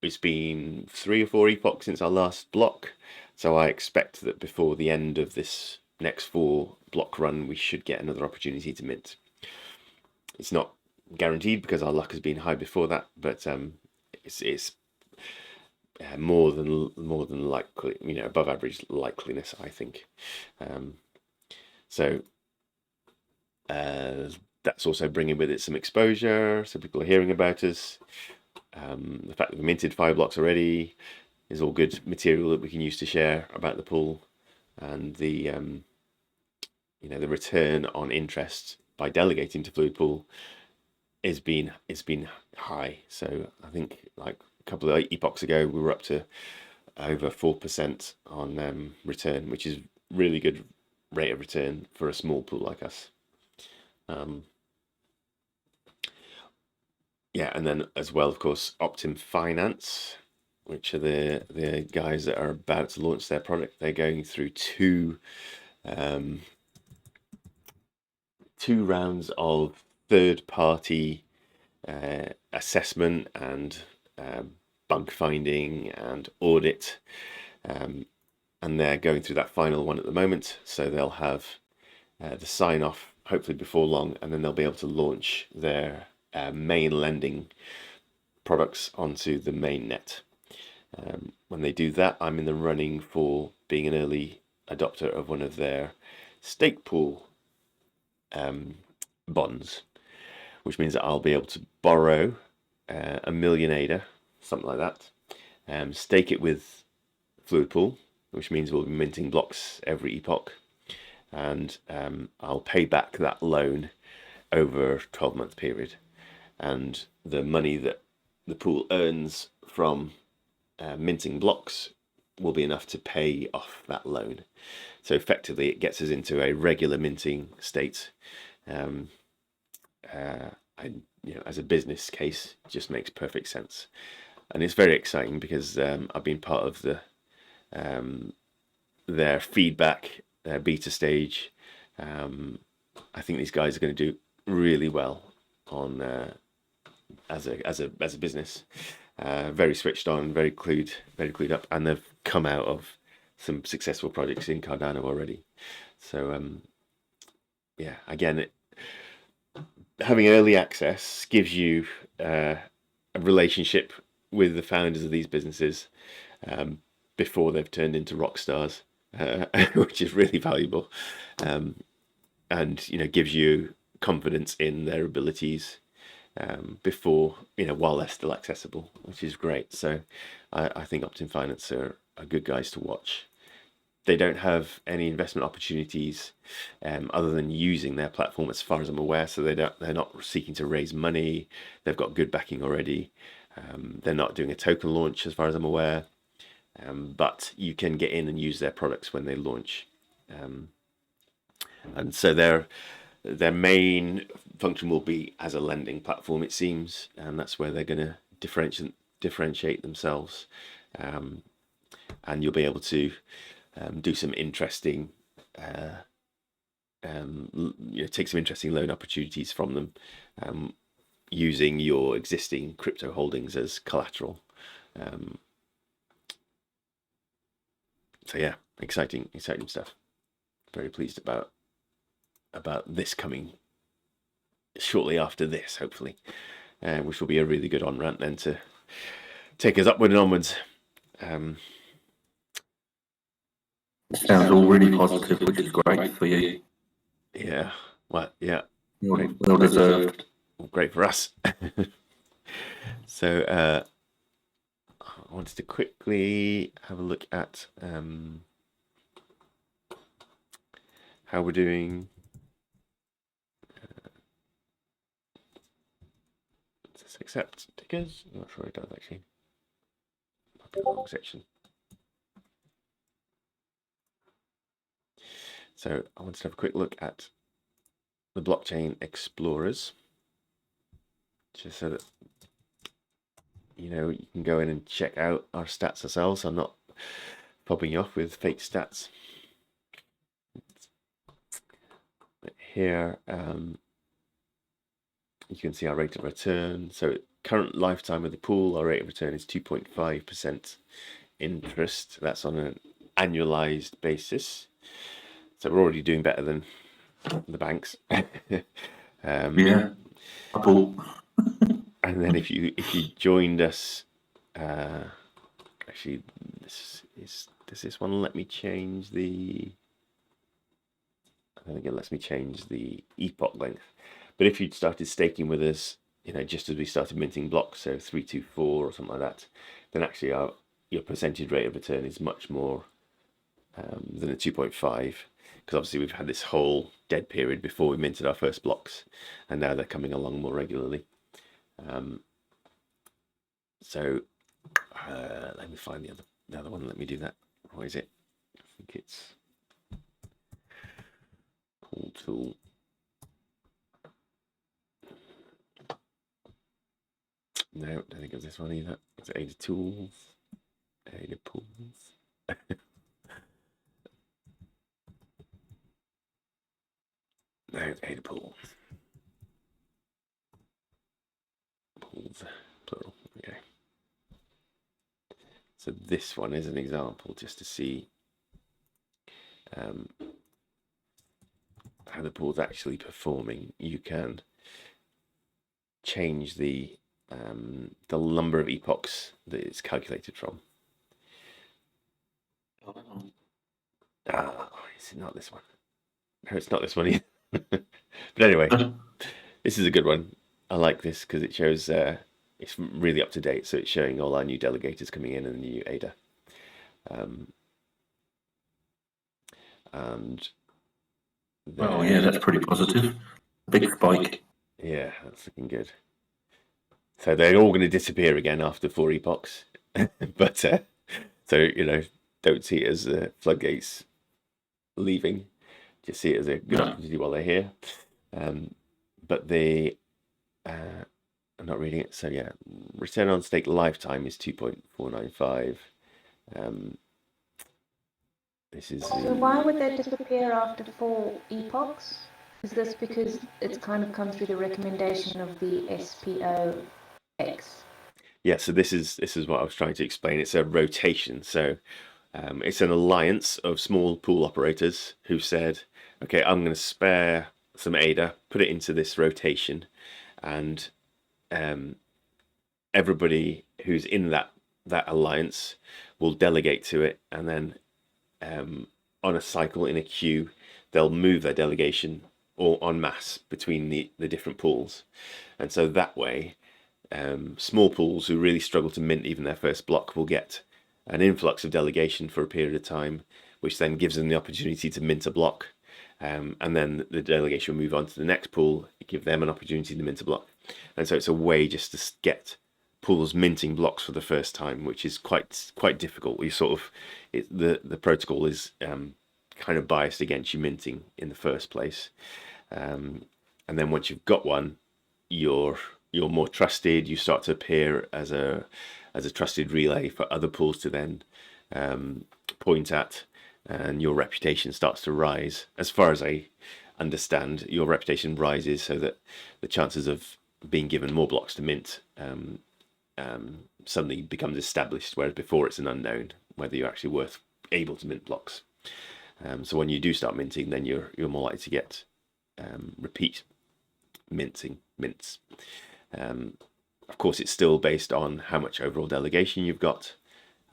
it's been 3 or 4 epochs since our last block, so I expect that before the end of this next 4 block run we should get another opportunity to mint. It's not guaranteed because our luck has been high before that, but it's more than likely, you know, above average likeliness, I think. So that's also bringing with it some exposure, so people are hearing about us. The fact that we minted 5 blocks already is all good material that we can use to share about the pool, and the you know, the return on interest by delegating to Fluid Pool it's been high. So I think like a couple of epochs ago we were up to over 4% on return, which is really good rate of return for a small pool like us. Yeah, and then as well, of course, Optim Finance, which are the guys that are about to launch their product. They're going through two rounds of third-party assessment and bug finding and audit, and they're going through that final one at the moment. So they'll have the sign-off hopefully before long, and then they'll be able to launch their main lending products onto the main net. When they do that, I'm in the running for being an early adopter of one of their stake pool bonds, which means that I'll be able to borrow 1 million ADA, something like that, stake it with Fluid Pool, which means we'll be minting blocks every epoch, and I'll pay back that loan over a 12-month period, and the money that the pool earns from minting blocks will be enough to pay off that loan. So effectively it gets us into a regular minting state. And you know, as a business case, it just makes perfect sense, and it's very exciting because I've been part of the their feedback, their beta stage. I think these guys are going to do really well on as a business. Very switched on, very clued up, and they've come out of some successful projects in Cardano already. So yeah, again, having early access gives you a relationship with the founders of these businesses before they've turned into rock stars, which is really valuable, and you know, gives you confidence in their abilities before, you know, while they're still accessible, which is great. So I think Optim Finance are good guys to watch. They don't have any investment opportunities other than using their platform, as far as I'm aware. So they're not seeking to raise money. They've got good backing already. They're not doing a token launch, as far as I'm aware. But you can get in and use their products when they launch. And so their main function will be as a lending platform, it seems, and that's where they're going to differentiate themselves. And you'll be able to do some interesting, you know, take some interesting loan opportunities from them, using your existing crypto holdings as collateral. So yeah, exciting stuff. Very pleased about this coming shortly after this, hopefully, which will be a really good on-ramp then to take us upward and onwards. Sounds all really positive, which is great for you. Yeah, well, yeah, Well deserved. Great for us. So I wanted to quickly have a look at how we're doing. this accept tickers? I'm not sure it does actually. Might be the wrong section. So I wanted to have a quick look at the blockchain explorers, just so that you can go in and check out our stats ourselves. I'm not popping you off with fake stats. But here you can see our rate of return. So current lifetime of the pool, our rate of return is 2.5% interest. That's on an annualized basis. So we're already doing better than the banks. Yeah. And then if you joined us, actually, does this one let me change the? I don't think it lets me change the epoch length. But if you'd started staking with us, just as we started minting blocks, so 324 or something like that, then actually your percentage rate of return is much more than a 2.5, because obviously we've had this whole dead period before we minted our first blocks, and now they're coming along more regularly. So let me find the other one. Let me do that. What is it? I think it's pool tool. No, I don't think it's this one either. It's ADA tools, ADA pools. No, it's ADA pools. Pools, plural. Okay. So this one is an example, just to see how the pool's actually performing. You can change the number of epochs that it's calculated from. Is it not this one? No, it's not this one either. But anyway, this is a good one. I like this because it shows it's really up to date. So it's showing all our new delegators coming in and the new ADA. And oh yeah, that's pretty positive. Big spike. Yeah, that's looking good. So they're all going to disappear again after 4 epochs. But so don't see it as floodgates leaving. Just see it as a good opportunity while they're here. But they I'm not reading it. So yeah, return on stake lifetime is 2.495. This is. So why would they disappear after 4 epochs? Is this because it's kind of come through the recommendation of the SPOX? Yeah, so this is what I was trying to explain. It's a rotation. So it's an alliance of small pool operators who said, okay, I'm going to spare some ADA, put it into this rotation, and everybody who's in that alliance will delegate to it, and then on a cycle in a queue, they'll move their delegation or en masse between the different pools. And so that way, small pools who really struggle to mint even their first block will get an influx of delegation for a period of time, which then gives them the opportunity to mint a block. And then the delegation will move on to the next pool, give them an opportunity to mint a block. And so it's a way just to get pools minting blocks for the first time, which is quite difficult. You sort of the protocol is kind of biased against you minting in the first place, and then once you've got one, you're more trusted. You start to appear as a trusted relay for other pools to then point at, and your reputation starts to rise. As far as I understand, your reputation rises so that the chances of being given more blocks to mint suddenly becomes established, whereas before it's an unknown whether you're actually able to mint blocks. So when you do start minting, then you're more likely to get repeat mints. Of course, it's still based on how much overall delegation you've got,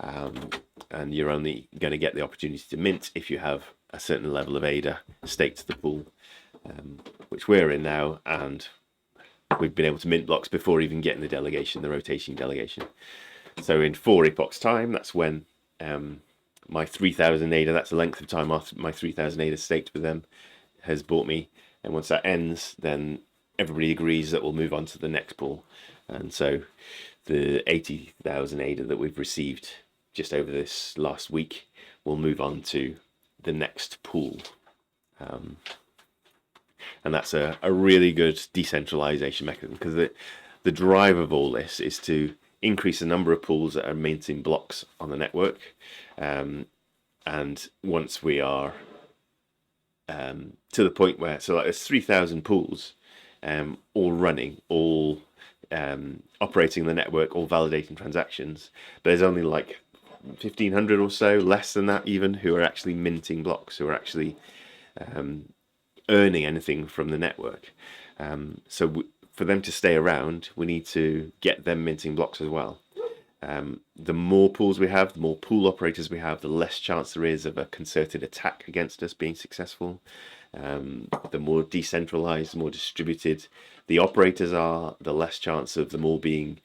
and you're only going to get the opportunity to mint if you have a certain level of ADA staked to the pool, which we're in now, and we've been able to mint blocks before even getting the rotating delegation. So in 4 epochs time, that's when my 3,000 ADA, that's the length of time after my 3,000 ADA staked with them, has bought me. And once that ends, then everybody agrees that we'll move on to the next pool. And so the 80,000 ADA that we've received just over this last week will move on to the next pool. And that's a really good decentralization mechanism, because the drive of all this is to increase the number of pools that are minting blocks on the network. And once we are to the point where, so like there's 3,000 pools all running, all operating the network, all validating transactions, but there's only like 1,500 or so, less than that even, who are actually minting blocks, who are actually earning anything from the network. For them to stay around, we need to get them minting blocks as well. The more pools we have, the more pool operators we have, the less chance there is of a concerted attack against us being successful. The more decentralized, more distributed the operators are, the less chance of them all being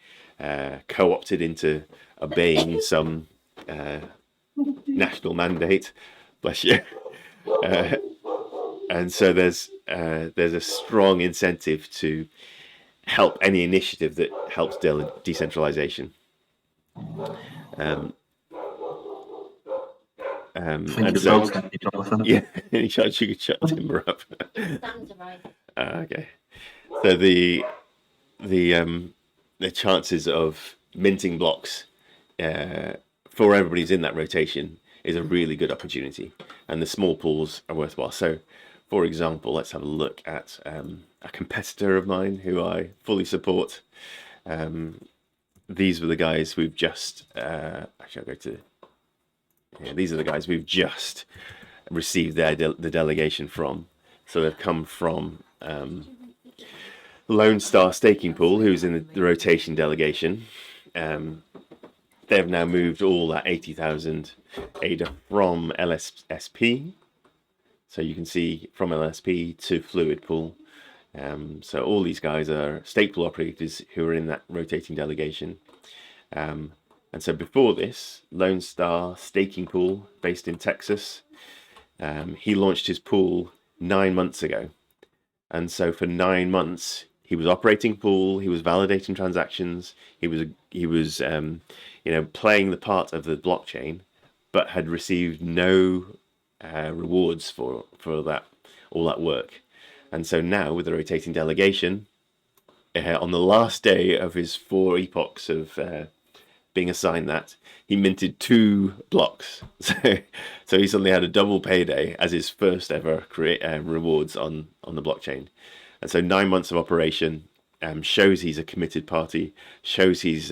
co-opted into obeying some national mandate. Bless you. And so there's a strong incentive to help any initiative that helps decentralization. Yeah, any chance you could shut Timber up? Okay. So the chances of minting blocks for everybody who's in that rotation is a really good opportunity, and the small pools are worthwhile. So, for example, let's have a look at a competitor of mine who I fully support. These were the guys we've just actually I'll go to. Yeah, these are the guys we've just received the delegation from. So they've come from Lone Star Staking Pool, who's in the rotation delegation. They've now moved all that 80,000 ADA from LSP. So you can see from LSP to Fluid Pool. So all these guys are stake pool operators who are in that rotating delegation. And so before this, Lone Star Staking Pool, based in Texas, he launched his pool 9 months ago. And so for 9 months, he was operating pool, he was validating transactions, he was playing the part of the blockchain, but had received no rewards for that, all that work. And so now with the rotating delegation, on the last day of his 4 epochs of being assigned that, he minted 2 blocks. So he suddenly had a double payday as his first ever rewards on the blockchain. And so 9 months of operation shows he's a committed party, shows he's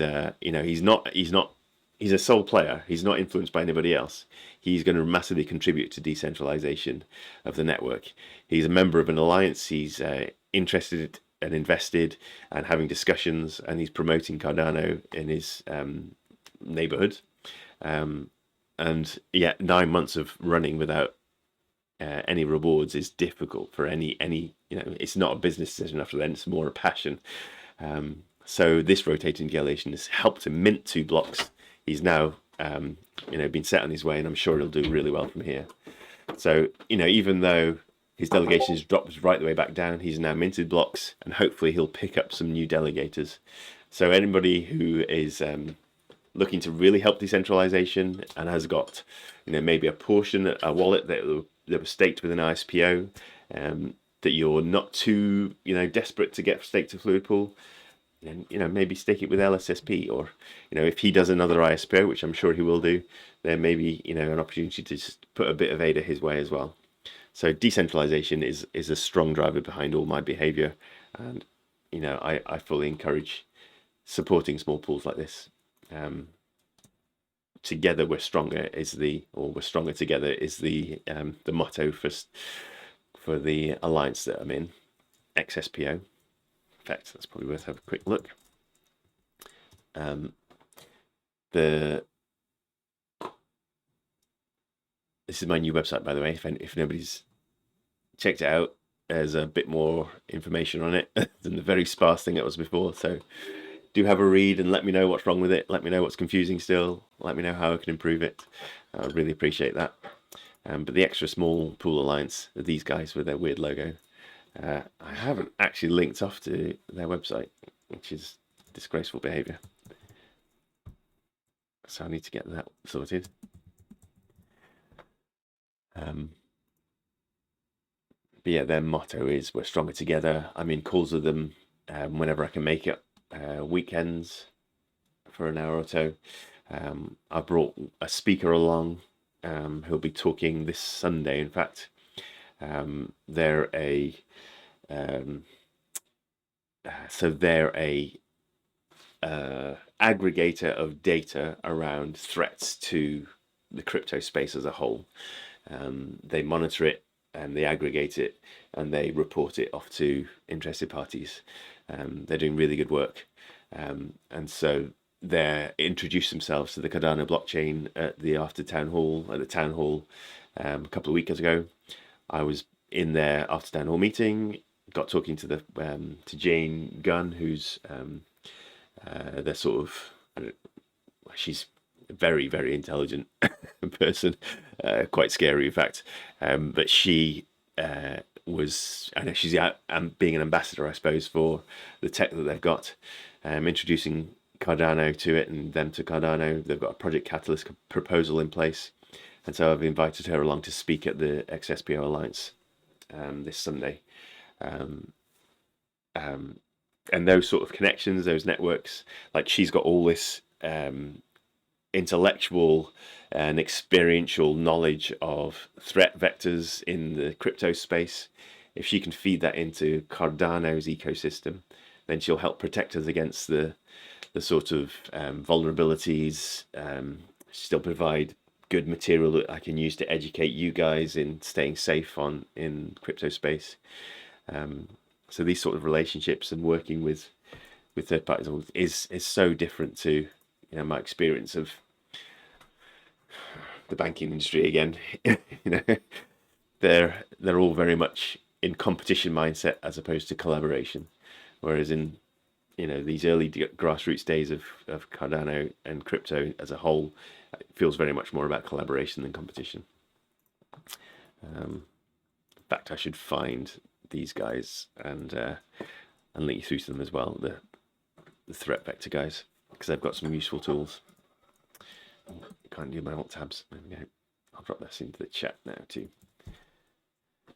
he's a sole player. He's not influenced by anybody else. He's going to massively contribute to decentralization of the network. He's a member of an alliance. He's interested and invested and having discussions, and he's promoting Cardano in his neighborhood. And yet 9 months of running without any rewards is difficult for any it's not a business decision after then, it's more a passion. So this rotating delegation has helped him mint 2 blocks. He's now been set on his way, and I'm sure he'll do really well from here. So even though his delegation has dropped right the way back down, he's now minted blocks, and hopefully he'll pick up some new delegators. So anybody who is looking to really help decentralization and has got maybe a portion, a wallet that was staked with an ISPO, that you're not too desperate to get staked to Fluid Pool, and maybe stake it with LSSP, or if he does another ISPO, which I'm sure he will do, there may be an opportunity to just put a bit of ADA his way as well. So decentralization is a strong driver behind all my behavior, and I fully encourage supporting small pools like this. Together we're stronger we're stronger together is the motto for the alliance that I'm in, XSPO. In fact, that's probably worth having a quick look. This is my new website, by the way. If nobody's checked it out, there's a bit more information on it than the very sparse thing that was before. So do have a read and let me know what's wrong with it. Let me know what's confusing still. Let me know how I can improve it. I really appreciate that. But the extra small pool alliance, these guys with their weird logo, I haven't actually linked off to their website, which is disgraceful behaviour. So I need to get that sorted. But yeah, their motto is "We're stronger together." I'm in calls with them whenever I can make it, weekends for an hour or two. I brought a speaker along who'll be talking this Sunday. In fact, they're a aggregator of data around threats to the crypto space as a whole. They monitor it and they aggregate it and they report it off to interested parties. They're doing really good work, and so they introduced themselves to the Cardano blockchain at the town hall a couple of weeks ago. I was in their after town hall meeting, got talking to to Jane Gunn, who's they're sort of, she's a very, very intelligent person, quite scary in fact, but she I know she's being an ambassador, I suppose, for the tech that they've got, introducing Cardano to it and them to Cardano. They've got a Project Catalyst proposal in place, and so I've invited her along to speak at the XSPO Alliance this Sunday. And those sort of connections, those networks, like she's got all this intellectual and experiential knowledge of threat vectors in the crypto space. If she can feed that into Cardano's ecosystem, then she'll help protect us against the sort of vulnerabilities. She'll provide good material that I can use to educate you guys in staying safe in crypto space. So these sort of relationships and working with third parties is so different to my experience of the banking industry again. They're all very much in competition mindset as opposed to collaboration, whereas in these early grassroots days of Cardano and crypto as a whole, it feels very much more about collaboration than competition. In fact, I should find these guys and link you through to them as well, the threat vector guys, because they've got some useful tools. Can't do my alt tabs. There we go. I'll drop this into the chat now too.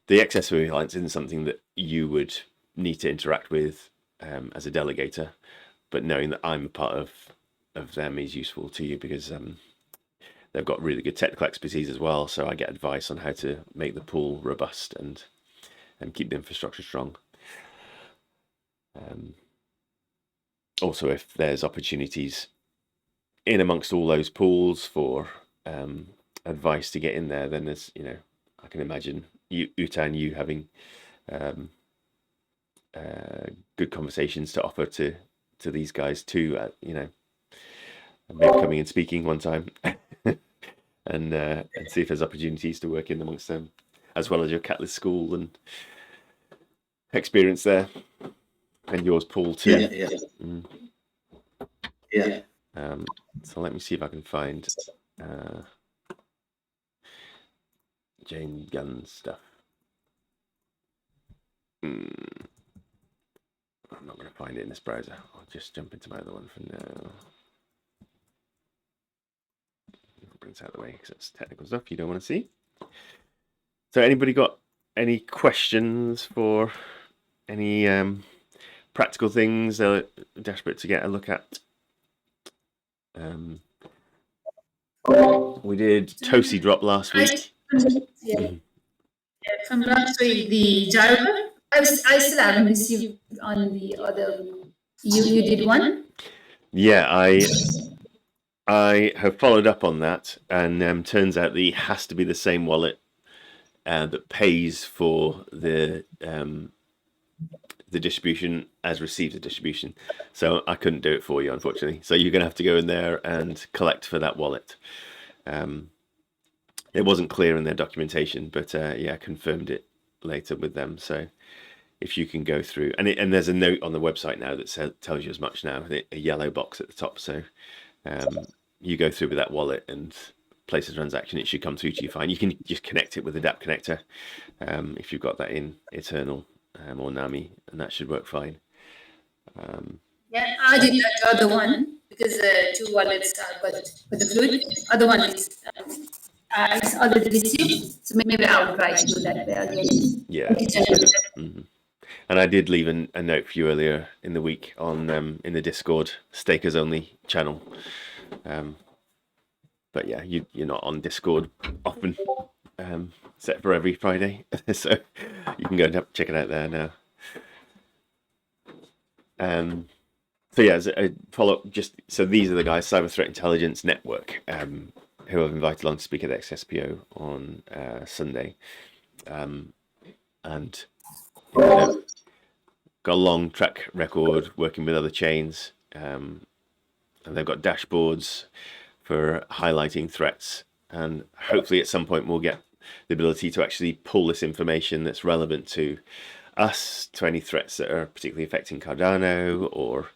The XSPO Alliance isn't something that you would need to interact with as a delegator, but knowing that I'm a part of them is useful to you, because they've got really good technical expertise as well, so I get advice on how to make the pool robust and keep the infrastructure strong. Also, if there's opportunities in amongst all those pools for advice to get in there, then there's, I can imagine you having good conversations to offer to these guys too, maybe coming and speaking one time and see if there's opportunities to work in amongst them, as well as your Catalyst school and experience there, and yours, Paul, too. Yeah. So let me see if I can find Jane Gunn stuff. I'm not going to find it in this browser. I'll just jump into my other one for now. Brings out the way because it's technical stuff you don't want to see. So anybody got any questions for any practical things desperate to get a look at? We did TosiDrop last week. From last week, the Java. I still haven't received on the other. You did one? Yeah, I have followed up on that, and turns out that it has to be the same wallet that pays for the distribution as receives the distribution. So I couldn't do it for you, unfortunately. So you're going to have to go in there and collect for that wallet. It wasn't clear in their documentation, but yeah, I confirmed it later with them. So if you can go through, and there's a note on the website now that tells you as much now, a yellow box at the top. So you go through with that wallet and place a transaction, it should come through to you fine. You can just connect it with the DApp connector if you've got that in Eternal. or NAMI, and that should work fine. Yeah, I did that other one because 2 wallets but the fluid. Other one is it's already received, so maybe I will try to do that again. Yeah. And I did leave a note for you earlier in the week on in the Discord stakers only channel. But yeah, you're not on Discord often, except for every Friday, so you can go and check it out there now. So yeah, as a follow-up, so these are the guys, Cyber Threat Intelligence Network, who I've invited along to speak at the XSPO on Sunday, and they've got a long track record working with other chains, and they've got dashboards for highlighting threats, and hopefully at some point we'll get the ability to actually pull this information that's relevant to us, to any threats that are particularly affecting Cardano or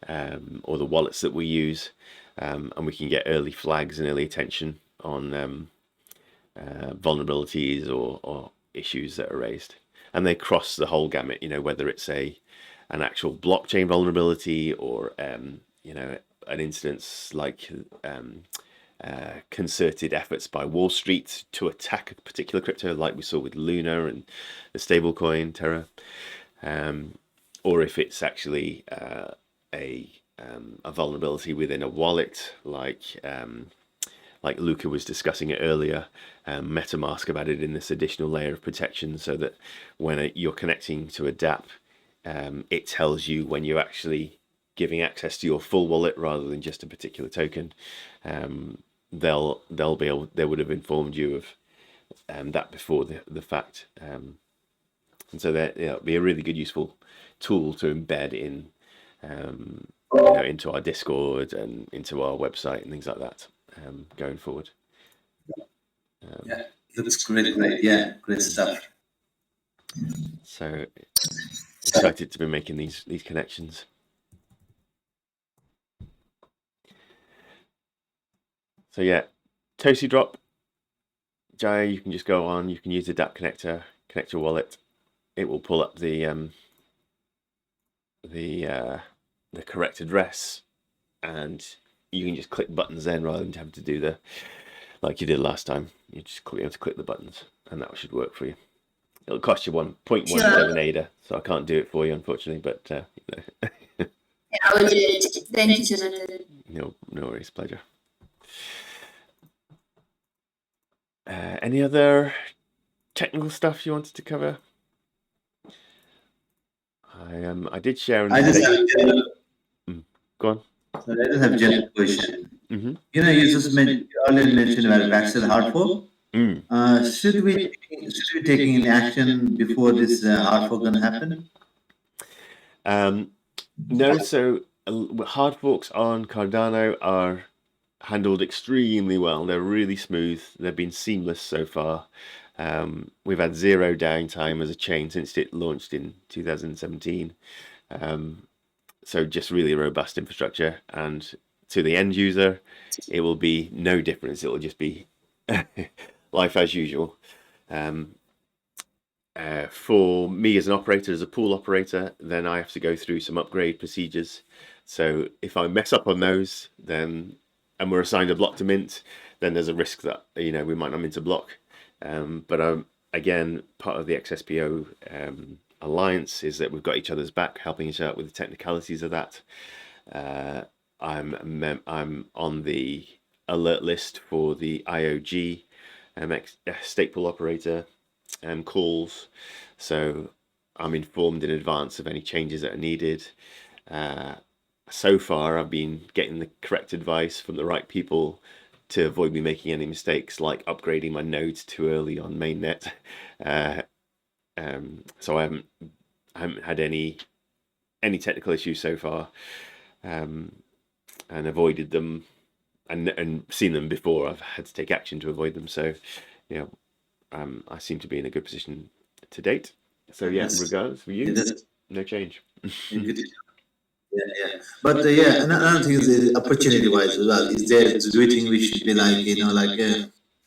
the wallets that we use, and we can get early flags and early attention on vulnerabilities or issues that are raised. And they cross the whole gamut, whether it's an actual blockchain vulnerability or an instance like concerted efforts by Wall Street to attack a particular crypto, like we saw with Luna and the stablecoin Terra, or if it's actually a vulnerability within a wallet, like Luca was discussing it earlier. MetaMask have added in this additional layer of protection so that when you're connecting to a dApp, it tells you when you're actually giving access to your full wallet rather than just a particular token. They would have informed you of that before the fact, and so it'll be a really good, useful tool to embed in into our Discord and into our website and things like that going forward. Yeah, looks great. Yeah, great stuff. So excited to be making these connections. So yeah, TosiDrop, Jaya, you can just go on. You can use the dApp connector, connect your wallet. It will pull up the correct address, and you can just click buttons then rather than having to do like you did last time. You just have to click the buttons, and that should work for you. It'll cost you 1.17 ADA, so I can't do it for you, unfortunately. But Yeah, I will do it. Thank you, Jonathan. No worries, pleasure. Any other technical stuff you wanted to cover? I did share. I just have a general, go on. sorry, I just have a general question. Mm-hmm. You already mentioned about Vaxel hard fork. Should we be taking any action before this hard fork gonna happen? No. So hard forks on Cardano are handled extremely well. They're really smooth. They've been seamless so far. We've had zero downtime as a chain since it launched in 2017. So just really robust infrastructure, and to the end user, it will be no difference. It will just be life as usual. For me as an operator, as a pool operator, then I have to go through some upgrade procedures. So if I mess up on those, and we're assigned a block to mint, then there's a risk that we might not mint a block. But again, part of the XSPO alliance is that we've got each other's back, helping each out with the technicalities of that. I'm on the alert list for the IOG stake pool operator calls, so I'm informed in advance of any changes that are needed. So far, I've been getting the correct advice from the right people to avoid me making any mistakes, like upgrading my nodes too early on mainnet. So I haven't had any technical issues so far, and avoided them, and seen them before I've had to take action to avoid them. So, I seem to be in a good position to date. So yeah, regardless for you, no change. Yeah. But another thing is opportunity-wise as well. Do you think we should be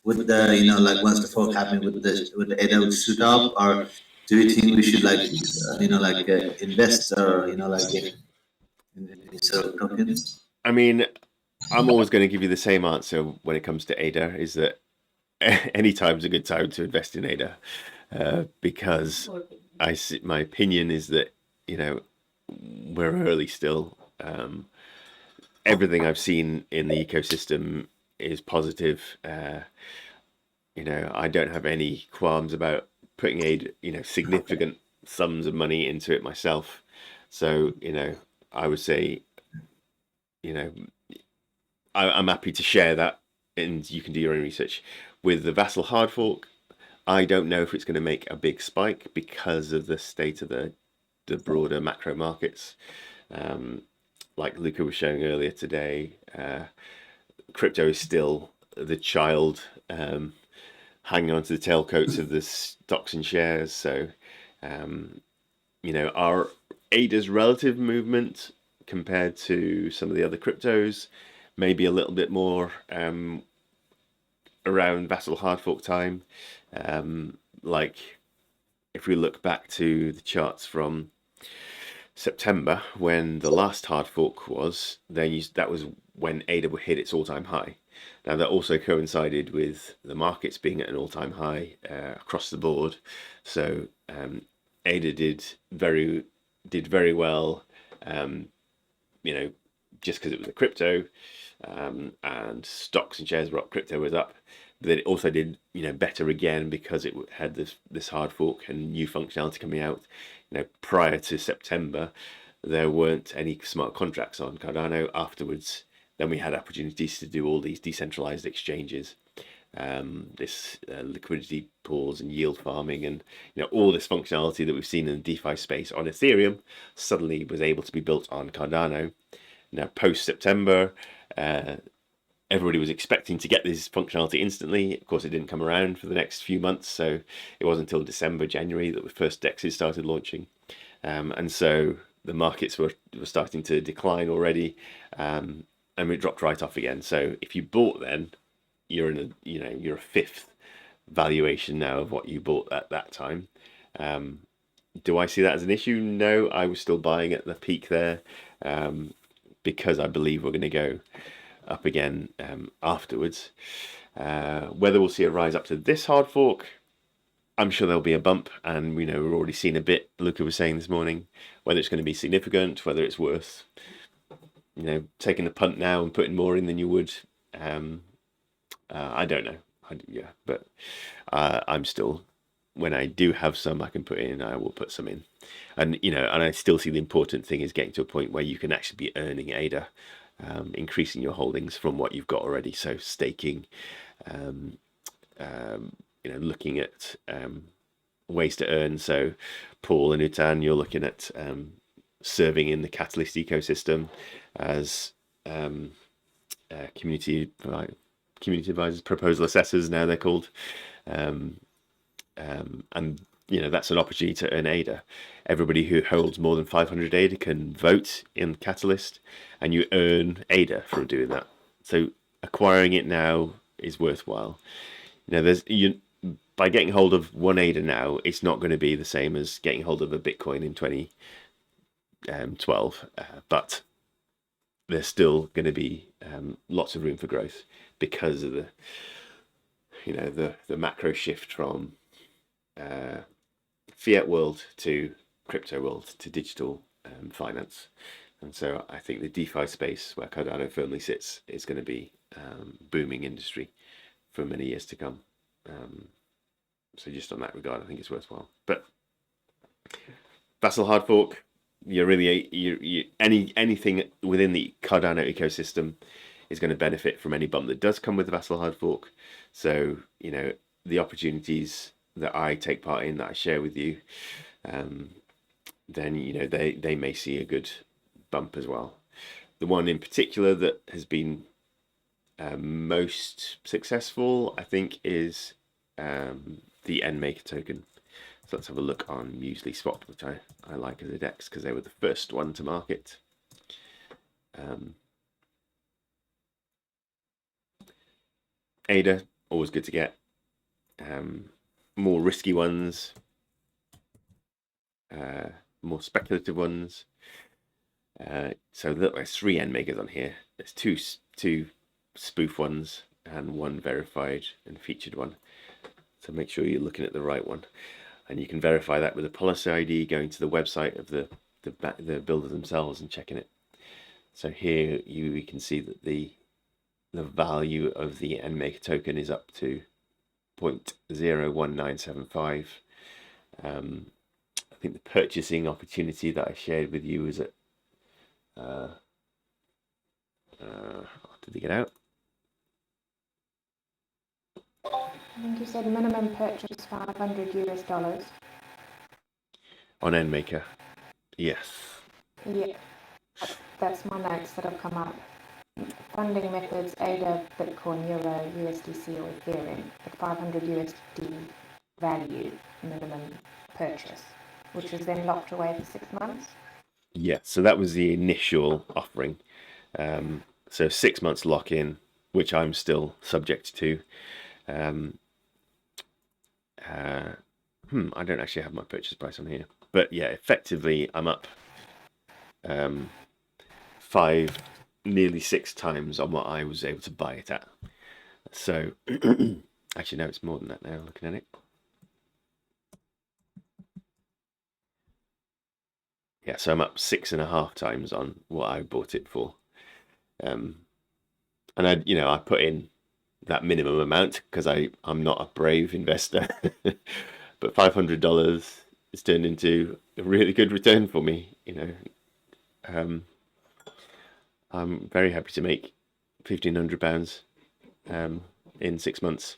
with the like once the fork happened with the ADA would suit up, or do you think we should like invest or in sort of tokens? I mean, I'm always going to give you the same answer when it comes to ADA, is that any time's a good time to invest in ADA, because my opinion is that, we're early still. Everything I've seen in the ecosystem is positive. I don't have any qualms about putting significant sums of money into it myself. So, I would say, I'm happy to share that, and you can do your own research. With the Vassal hard fork, I don't know if it's going to make a big spike because of the state of the broader macro markets. Like Luca was showing earlier today, crypto is still the child, hanging on to the tailcoats of the stocks and shares. So, our ADA's relative movement compared to some of the other cryptos maybe a little bit more around Vassal hard fork time. Like if we look back to the charts from September when the last hard fork was, then that was when ADA would hit its all-time high. Now that also coincided with the markets being at an all-time high across the board. So ADA did very well. Just because it was a crypto, and stocks and shares were up, crypto was up. But then it also did, better again because it had this hard fork and new functionality coming out. Prior to September, there weren't any smart contracts on Cardano. Afterwards, then we had opportunities to do all these decentralized exchanges, this liquidity pools and yield farming, and all this functionality that we've seen in the DeFi space on Ethereum suddenly was able to be built on Cardano. Now, post-September, everybody was expecting to get this functionality instantly. Of course, it didn't come around for the next few months, so it wasn't until December, January that the first DEXs started launching. And so the markets were starting to decline already, and it dropped right off again. So if you bought then, you're a fifth valuation now of what you bought at that time. Do I see that as an issue? No, I was still buying at the peak there, because I believe we're going to go up again afterwards. Whether we'll see a rise up to this hard fork, I'm sure there'll be a bump, and we're already seeing a bit. Luca was saying this morning, whether it's going to be significant, whether it's worth taking a punt now and putting more in than you would. I don't know. But I'm still, when I do have some I can put in, I will put some in. And and I still see the important thing is getting to a point where you can actually be earning ADA, increasing your holdings from what you've got already. So staking, looking at ways to earn. So Paul and Utan, you're looking at serving in the Catalyst ecosystem as community advisors, proposal assessors now they're called, and that's an opportunity to earn ADA. Everybody who holds more than 500 ADA can vote in Catalyst, and you earn ADA from doing that. So acquiring it now is worthwhile. By getting hold of one ADA now, it's not going to be the same as getting hold of a Bitcoin in 2012, but there's still going to be lots of room for growth because of the macro shift from fiat world to crypto world to digital finance. And so I think the DeFi space, where Cardano firmly sits, is going to be booming industry for many years to come. So just on that regard, I think it's worthwhile. But Vassal hard fork, anything within the Cardano ecosystem is going to benefit from any bump that does come with the Vassal hard fork. So the opportunities that I take part in, that I share with you, then they may see a good bump as well. The one in particular that has been most successful, I think, is the NMaker token. So let's have a look on Muesli Spot, which I like as a DEX because they were the first one to market. ADA, always good to get. More risky ones, more speculative ones. So look, there's 3 end makers on here. There's two spoof ones and 1 verified and featured one. So make sure you're looking at the right one, and you can verify that with a policy ID, going to the website of the builder themselves and checking it. So here you can see that the value of the end maker token is up to 0.01975. I think the purchasing opportunity that I shared with you is at did they get out? I think you said minimum purchase $500 On endmaker. Yes. Yeah, that's my notes that have come up. Funding methods: ADA, Bitcoin, Euro, USDC, or Ethereum at 500 USD value minimum purchase, which is then locked away for 6 months. Yeah, so that was the initial offering. So 6 months lock-in, which I'm still subject to. I don't actually have my purchase price on here, but yeah, effectively I'm up 5, nearly 6 times on what I was able to buy it at. So actually no, it's more than that now looking at it. Yeah, so I'm up 6.5 times on what I bought it for. And I put in that minimum amount because I'm not a brave investor. But $500 has turned into a really good return for me. I'm very happy to make £1,500 in 6 months.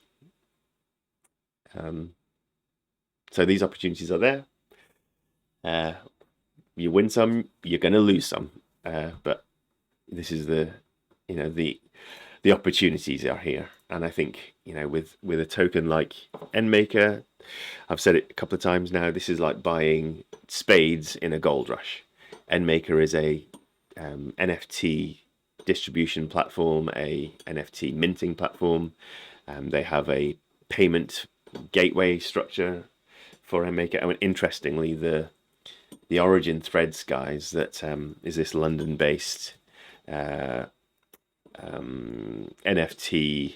So these opportunities are there. You win some, you're going to lose some, but this is the opportunities are here. And I think with a token like endmaker, I've said it a couple of times now, this is like buying spades in a gold rush. endmaker is a NFT distribution platform, a NFT minting platform. They have a payment gateway structure for endmaker. I mean, interestingly, the Origin Threads guys that is this London-based NFT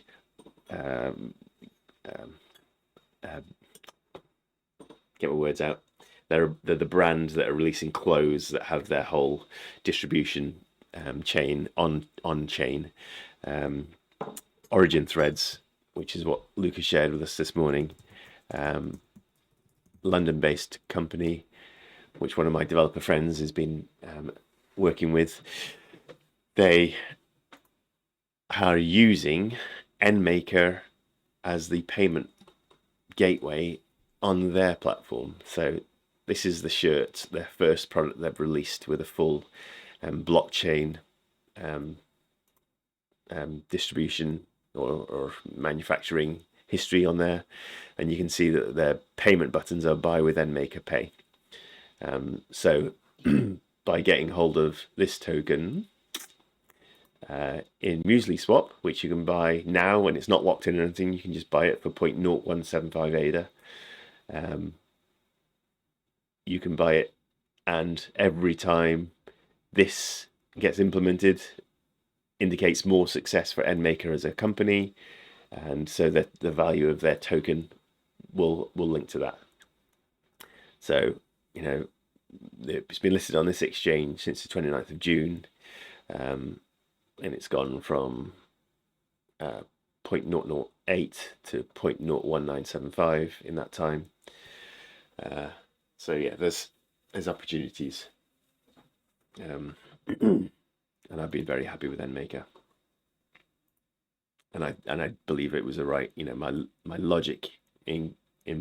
get my words out. They're the brand that are releasing clothes that have their whole distribution chain on chain. Origin Threads, which is what Lucas shared with us this morning. London-based company, which one of my developer friends has been working with. They are using endmaker as the payment gateway on their platform. So this is the shirt, their first product they've released with a full blockchain distribution or manufacturing history on there, and you can see that their payment buttons are buy with endmaker pay. So by getting hold of this token in Muesli Swap, which you can buy now when it's not locked in or anything, you can just buy it for 0.0175 ADA. You can buy it, and every time this gets implemented, indicates more success for endmaker as a company, and so that the value of their token will link to that. So it's been listed on this exchange since the 29th of June, and it's gone from 0.008 to 0.01975 in that time. So yeah, there's opportunities, and I've been very happy with endmaker, and I believe it was the right, my logic in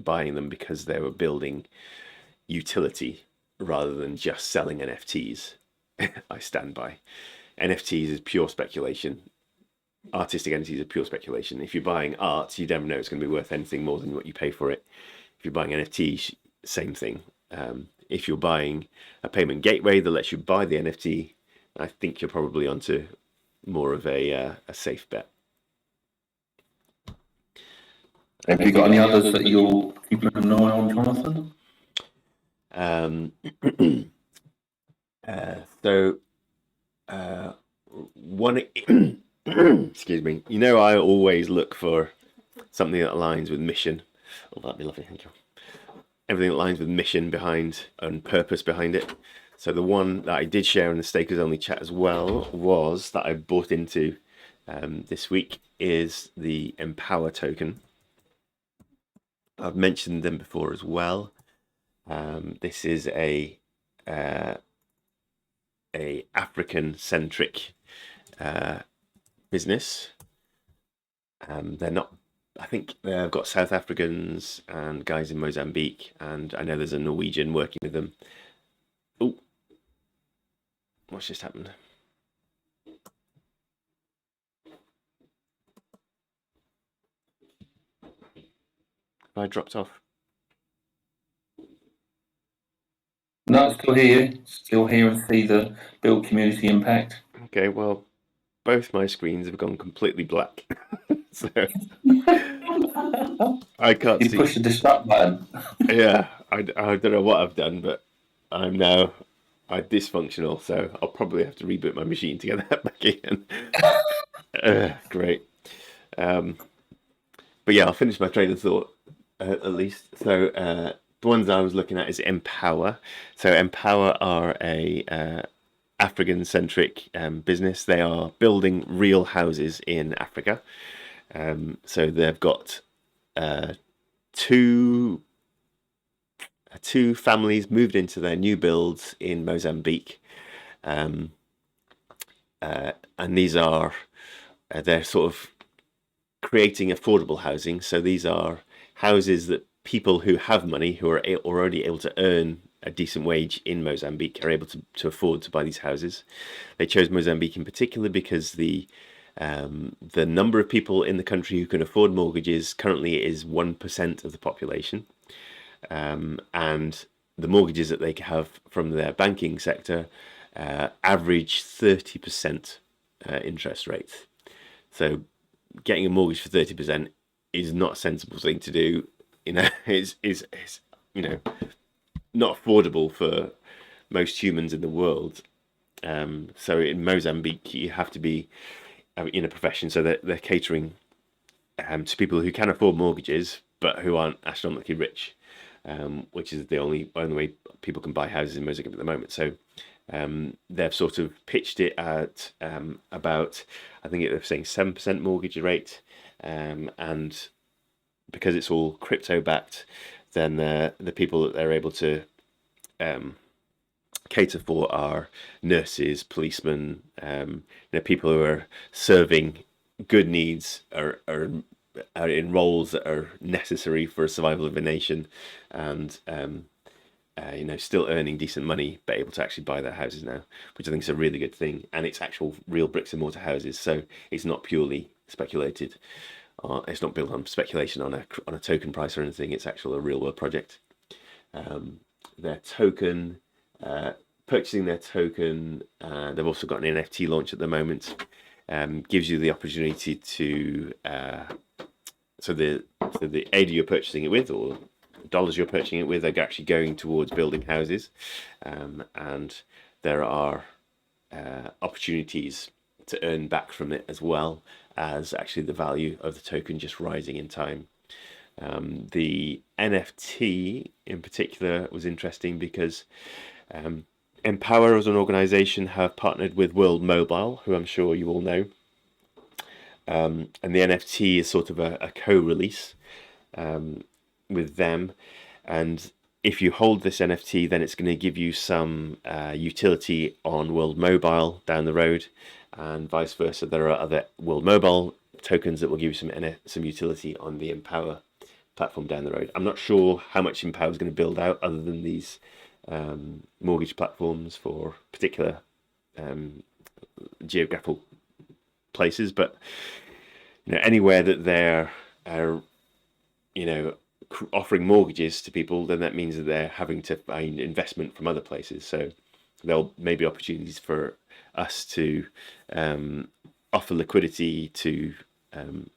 buying them, because they were building utility rather than just selling NFTs. I stand by. NFTs is pure speculation. Artistic entities are pure speculation. If you're buying art, you never know it's going to be worth anything more than what you pay for it. If you're buying NFTs, same thing. If you're buying a payment gateway that lets you buy the NFT, I think you're probably onto more of a safe bet. Have you got any others that you're keeping an eye on, Jonathan? Um, one, excuse me. You know, I always look for something that aligns with mission. Oh, that'd be lovely. Thank you. Everything that aligns with mission behind and purpose behind it. So the one that I did share in the Stakers Only chat as well was that I bought into this week is the Empowa token. I've mentioned them before as well. This is a African-centric business. They're not. I think they've got South Africans and guys in Mozambique, and I know there's a Norwegian working with them. Oh, what's just happened? Have I dropped off? No, still here. Still here and see the build community impact. Okay, well, both my screens have gone completely black. So I can't see. You pushed the disrupt button. Yeah, I don't know what I've done, but I'm now dysfunctional, so I'll probably have to reboot my machine to get that back again. Great. But yeah, I'll finish my train of thought at least. So the ones I was looking at is Empowa. So Empowa are a African-centric business. They are building real houses in Africa. So they've got two families moved into their new builds in Mozambique, and these are they're sort of creating affordable housing. So these are houses that people who have money, who are already able to earn a decent wage in Mozambique, are able to afford to buy these houses. They chose Mozambique in particular because the number of people in the country who can afford mortgages currently is 1% of the population, and the mortgages that they have from their banking sector average 30% interest rates. So getting a mortgage for 30% is not a sensible thing to do. You know, is you know, not affordable for most humans in the world. So in Mozambique, you have to be in a profession, so they're catering to people who can afford mortgages but who aren't astronomically rich, which is the only way people can buy houses in Mozambique at the moment. So they've sort of pitched it at about, I think they're saying 7% mortgage rate, and because it's all crypto backed, then the people that they're able to cater for are nurses, policemen, people who are serving good needs, are in roles that are necessary for survival of a nation, and still earning decent money, but able to actually buy their houses now, which I think is a really good thing. And it's actual real bricks and mortar houses, so it's not purely speculated. It's not built on speculation on a token price or anything. It's actually a real world project. Their token, purchasing their token, they've also got an NFT launch at the moment. Gives you the opportunity to so the ADA you're purchasing it with, or dollars you're purchasing it with, are actually going towards building houses, and there are opportunities to earn back from it, as well as actually the value of the token just rising in time. The NFT in particular was interesting because Empowa as an organization have partnered with World Mobile, who I'm sure you all know, and the NFT is sort of a co-release with them. And if you hold this NFT, then it's going to give you some utility on World Mobile down the road, and vice versa. There are other World Mobile tokens that will give you some utility on the Empowa platform down the road. I'm not sure how much Empowa is going to build out other than these mortgage platforms for particular geographical places, but anywhere that they're offering mortgages to people, then that means that they're having to find investment from other places. So there'll maybe opportunities for us to offer liquidity to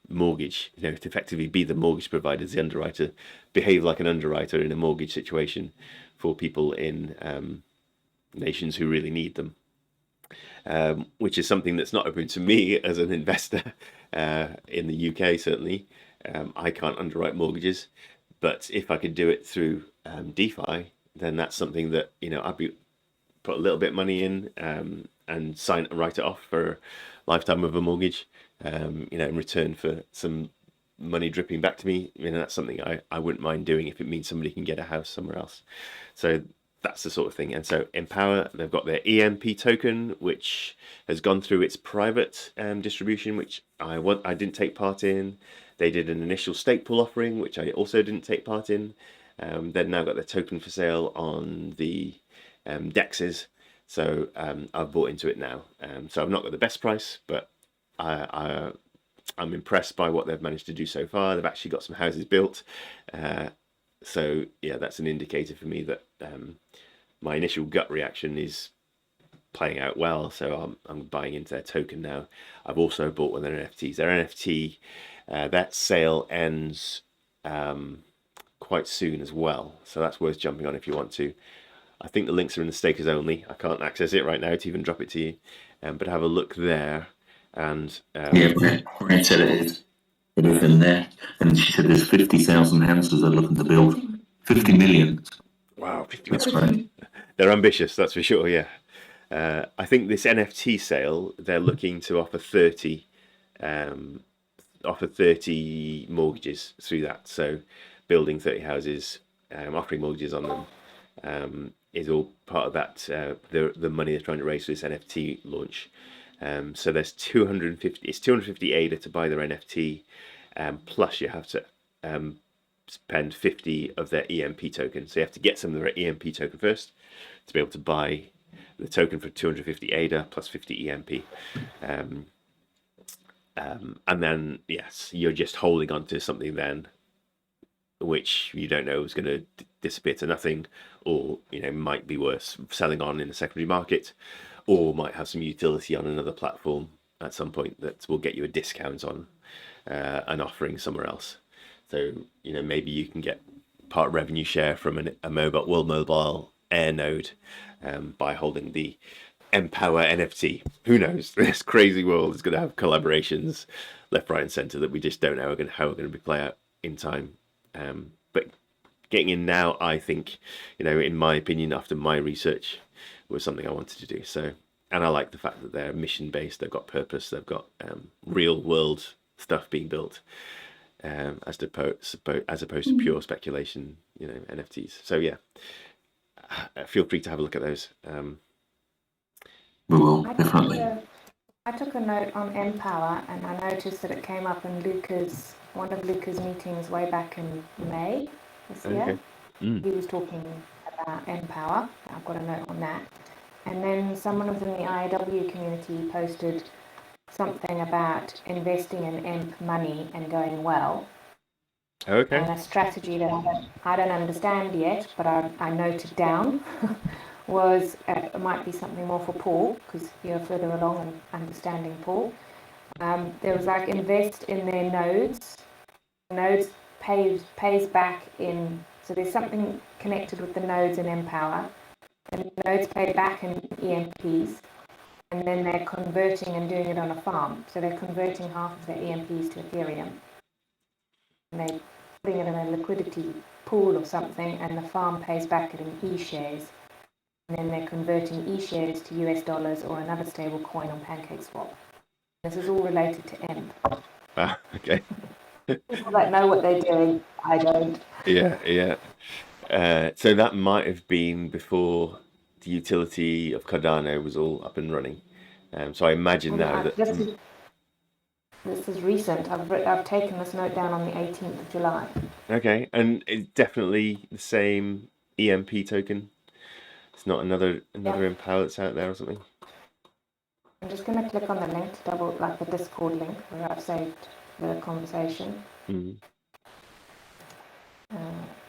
mortgage, to effectively be the mortgage provider, the underwriter, behave like an underwriter in a mortgage situation for people in nations who really need them, which is something that's not open to me as an investor in the UK, certainly. I can't underwrite mortgages, but if I could do it through DeFi, then that's something that, I'd be put a little bit of money in and write it off for a lifetime of a mortgage, in return for some money dripping back to me. That's something I wouldn't mind doing if it means somebody can get a house somewhere else. So that's the sort of thing. And so Empowa, they've got their EMP token, which has gone through its private distribution, which I didn't take part in. They did an initial stake pool offering, which I also didn't take part in. They've now got their token for sale on the DEXs. So I've bought into it now. So I've not got the best price, but I'm impressed by what they've managed to do so far. They've actually got some houses built. So yeah, that's an indicator for me that my initial gut reaction is playing out well. So I'm buying into their token now. I've also bought one of their NFTs. Their NFT, that sale ends quite soon as well. So that's worth jumping on if you want to. I think the links are in the stakers only. I can't access it right now to even drop it to you. But have a look there. And Brad said it is. It is in there. And she said there's 50,000 houses they're looking to build. 50 million. Wow, 50 That's million. great. They're ambitious, that's for sure, yeah. I think this NFT sale, they're looking to offer 30 mortgages through that. So building 30 houses, offering mortgages on them, is all part of that, the money they're trying to raise for this NFT launch. So there's 250 ADA to buy their NFT, plus you have to spend 50 of their EMP token. So you have to get some of their EMP token first to be able to buy the token for 250 ADA plus 50 EMP. And then, yes, you're just holding on to something then which you don't know is going to disappear to nothing, or might be worth selling on in the secondary market, or might have some utility on another platform at some point that will get you a discount on an offering somewhere else. So maybe you can get part revenue share from a mobile air node by holding the Empowa NFT. Who knows? This crazy world is going to have collaborations left, right, and center that we just don't know how we're going to play out in time. But getting in now, I think, in my opinion, after my research, was something I wanted to do. So, and I like the fact that they're mission based. They've got purpose. They've got real world stuff being built, as opposed to pure speculation, NFTs. So yeah, feel free to have a look at those. We will, definitely. I took a note on Empowa, and I noticed that it came up in one of Luca's meetings way back in May this year. He was talking about Empowa. I've got a note on that. And then someone within the IAW community posted something about investing in EMP money and going well. Okay. And a strategy that I don't understand yet, but I noted down was it might be something more for Paul, because you're further along in understanding Paul. There was like invest in their nodes. Nodes pays back in, so there's something connected with the nodes in Empowa. And nodes pay back in EMPs, and then they're converting and doing it on a farm. So they're converting half of their EMPs to Ethereum. And they're putting it in a liquidity pool or something, and the farm pays back it in E-shares. And then they're converting E-shares to US dollars or another stable coin on PancakeSwap. This is all related to EMP. Ah, okay. People that know what they're doing, I don't. Yeah. So that might have been before the utility of Cardano was all up and running. So I imagine now that this is recent. I've taken this note down on the 18th of July. Okay, and it's definitely the same EMP token. It's not another Empowa that's out there or something. I'm just going to click on the link to double, like the Discord link where I've saved the conversation.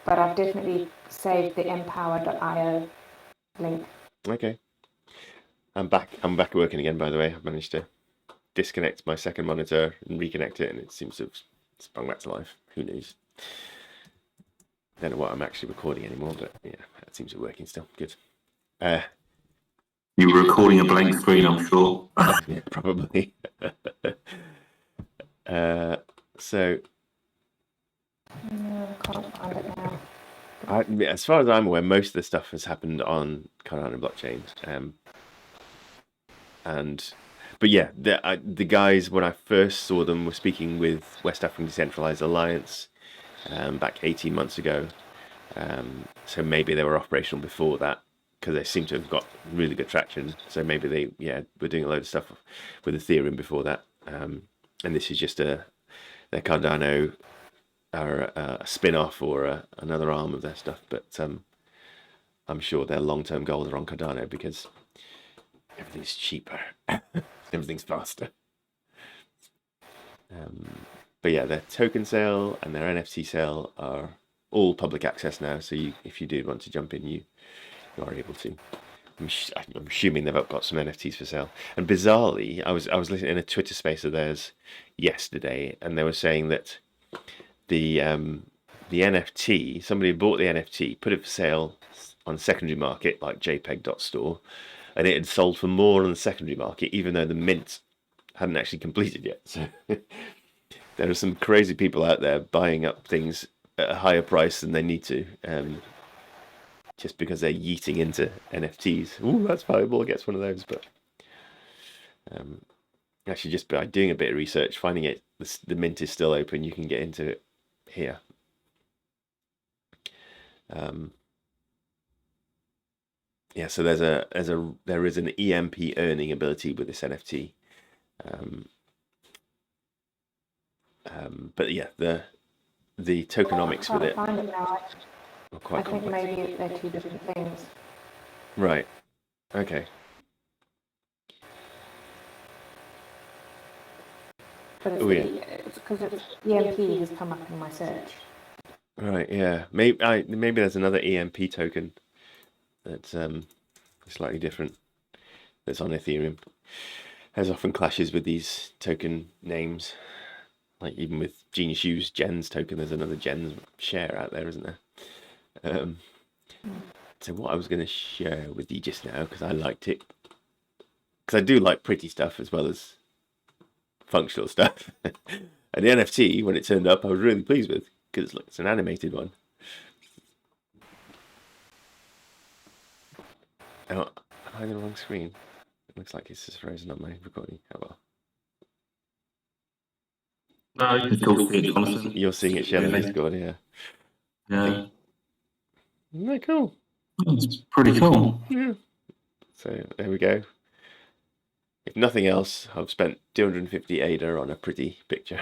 But I've definitely saved the empowa.io link. Okay. I'm back working again, by the way. I've managed to disconnect my second monitor and reconnect it, and it seems to have sprung back to life. Who knows? don't know what I'm actually recording anymore, but yeah, that seems to be working still. Good. You were recording a blank screen, I'm sure. Yeah, probably. So No, I can't find it now. as far as I'm aware, most of the stuff has happened on Cardano blockchain. But yeah, the guys, when I first saw them, were speaking with West African Decentralized Alliance back 18 months ago. So maybe they were operational before that, because they seem to have got really good traction. So maybe they were doing a load of stuff with Ethereum before that. And this is just their Cardano, or a spin-off, or another arm of their stuff. But I'm sure their long-term goals are on Cardano, because everything's cheaper. Everything's faster. But yeah, their token sale and their NFT sale are all public access now. So if you did want to jump in, you are able to. I'm assuming they've got some NFTs for sale. And bizarrely, I was listening in a Twitter space of theirs yesterday, and they were saying that the NFT, somebody bought the NFT, put it for sale on a secondary market like JPEG.store, and it had sold for more on the secondary market, even though the mint hadn't actually completed yet. So there are some crazy people out there buying up things at a higher price than they need to, just because they're yeeting into NFTs. Ooh, that's valuable. Gets one of those. But actually, just by doing a bit of research, finding the mint is still open, you can get into it here. Yeah, so there is an EMP earning ability with this NFT. But yeah, the tokenomics with it Find it now. are quite I think complex. maybe they're two different things. Right. Okay. But it's because it's EMP has come up in my search. Right. Yeah. Maybe there's another EMP token that's slightly different, that's on Ethereum. There's often clashes with these token names. Like even with Genius U's Gens token, there's another Gens share out there, isn't there? So what I was going to share with you just now, because I liked it, because I do like pretty stuff as well as functional stuff. And the NFT, when it turned up, I was really pleased with, because it's an animated one. Oh, am I on the wrong screen? It looks like it's just frozen on my recording. Oh well. No, you can still see it, Jonathan. You're seeing it shared on Discord, yeah. Yeah. Isn't that cool? It's pretty cool. Yeah. So there we go. If nothing else, I've spent 250 ADA on a pretty picture.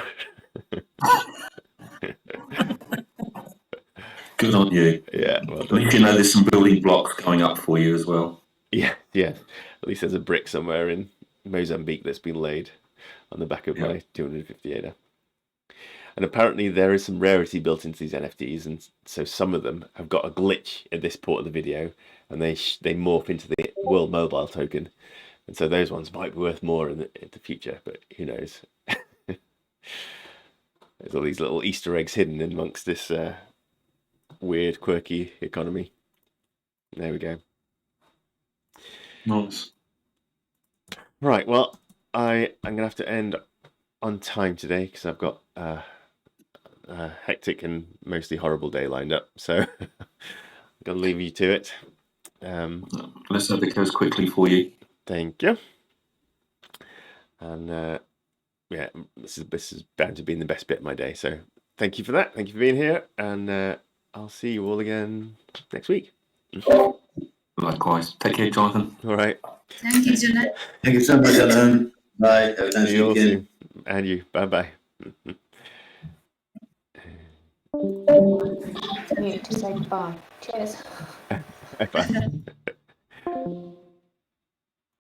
Good on you. Yeah, well At least you know there's some building blocks going up for you as well. Yeah. At least there's a brick somewhere in Mozambique that's been laid on the back of my 250 ADA. And apparently there is some rarity built into these NFTs, and so some of them have got a glitch at this part of the video, and they morph into the World Mobile token, and so those ones might be worth more in the future, but who knows? There's all these little Easter eggs hidden amongst this weird, quirky economy. There we go. Nice. Right, well, I'm going to have to end on time today, because I've got a hectic and mostly horrible day lined up, so I'm going to leave you to it. Let's hope it goes quickly for you. Thank you. And yeah, this is bound to be the best bit of my day, so thank you for that. Thank you for being here, and I'll see you all again next week. Likewise. Take care, Jonathan. All right. Thank you, Jonathan. Thank you so much, Alan. Bye. Have a nice See you all weekend. soon. And you. Bye-bye. Mute to say goodbye. Cheers. Bye.